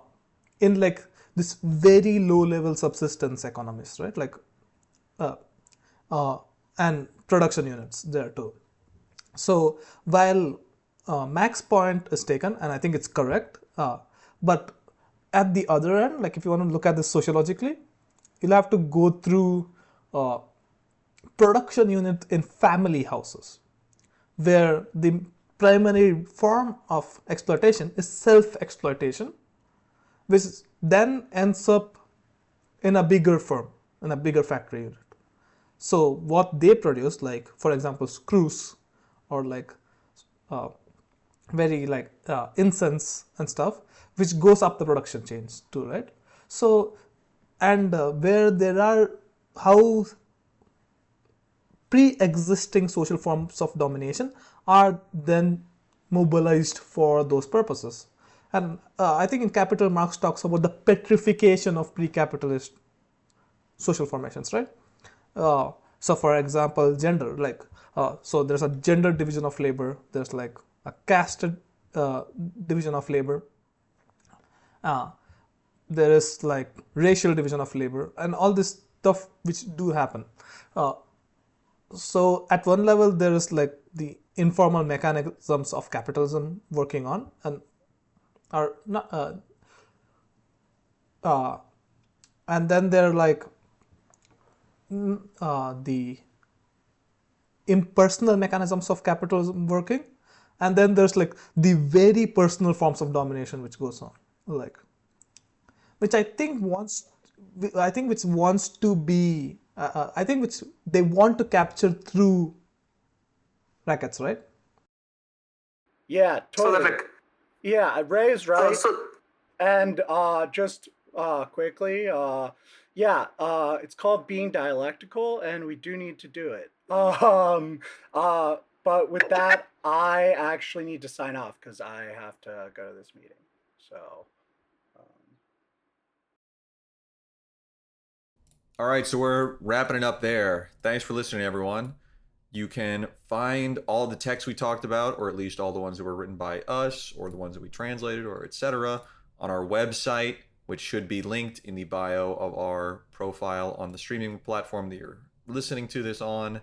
in like this very low level subsistence economies, right? Like uh, uh, and production units there too. So while Mac's point is taken, and I think it's correct, but at the other end, like if you want to look at this sociologically, you'll have to go through uh, production unit in family houses, where the primary form of exploitation is self-exploitation, which then ends up in a bigger firm, in a bigger factory unit. So what they produce, like for example, screws or like uh, very like incense and stuff, which goes up the production chains too, right? So and where there are how pre-existing social forms of domination are then mobilized for those purposes. And I think in Capital, Marx talks about the petrification of pre-capitalist social formations, right? So, for example, gender, like, so there's a gender division of labor, there's like a casted division of labor, uh, there is like racial division of labor, and all this stuff which do happen. Uh, so at one level there is like the informal mechanisms of capitalism working on and are not uh, and then there are like the impersonal mechanisms of capitalism working, and then there's like the very personal forms of domination which goes on, like which I think which wants to be I think which they want to capture through rackets, right? Yeah, so that totally. like Yeah, Ray is right. so And just quickly, it's called being dialectical, and we do need to do it. But with that, I actually need to sign off because I have to go to this meeting. So. All right, so we're wrapping it up there. Thanks for listening, everyone. You can find all the texts we talked about, or at least all the ones that were written by us, or the ones that we translated, or etc., on our website, which should be linked in the bio of our profile on the streaming platform that you're listening to this on.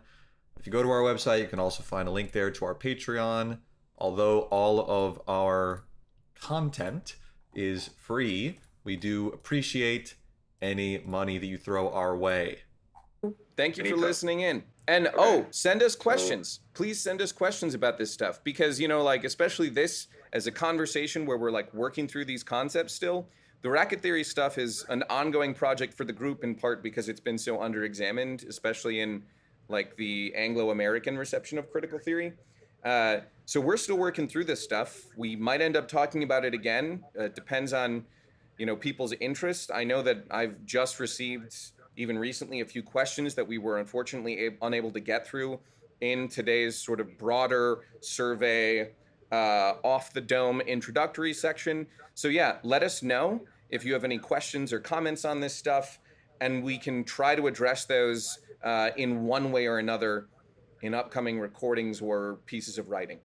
If you go to our website, you can also find a link there to our Patreon. Although all of our content is free, we do appreciate any money that you throw our way. Thank you for listening in. And send us questions. Please send us questions about this stuff because, you know, like, especially this as a conversation where we're like working through these concepts still. The racket theory stuff is an ongoing project for the group in part because it's been so under-examined, especially in like the Anglo-American reception of critical theory. So we're still working through this stuff. We might end up talking about it again. It depends on, you know, people's interest. I know that I've just received even recently a few questions that we were unfortunately unable to get through in today's sort of broader survey off the dome introductory section. So yeah, let us know if you have any questions or comments on this stuff, and we can try to address those in one way or another in upcoming recordings or pieces of writing.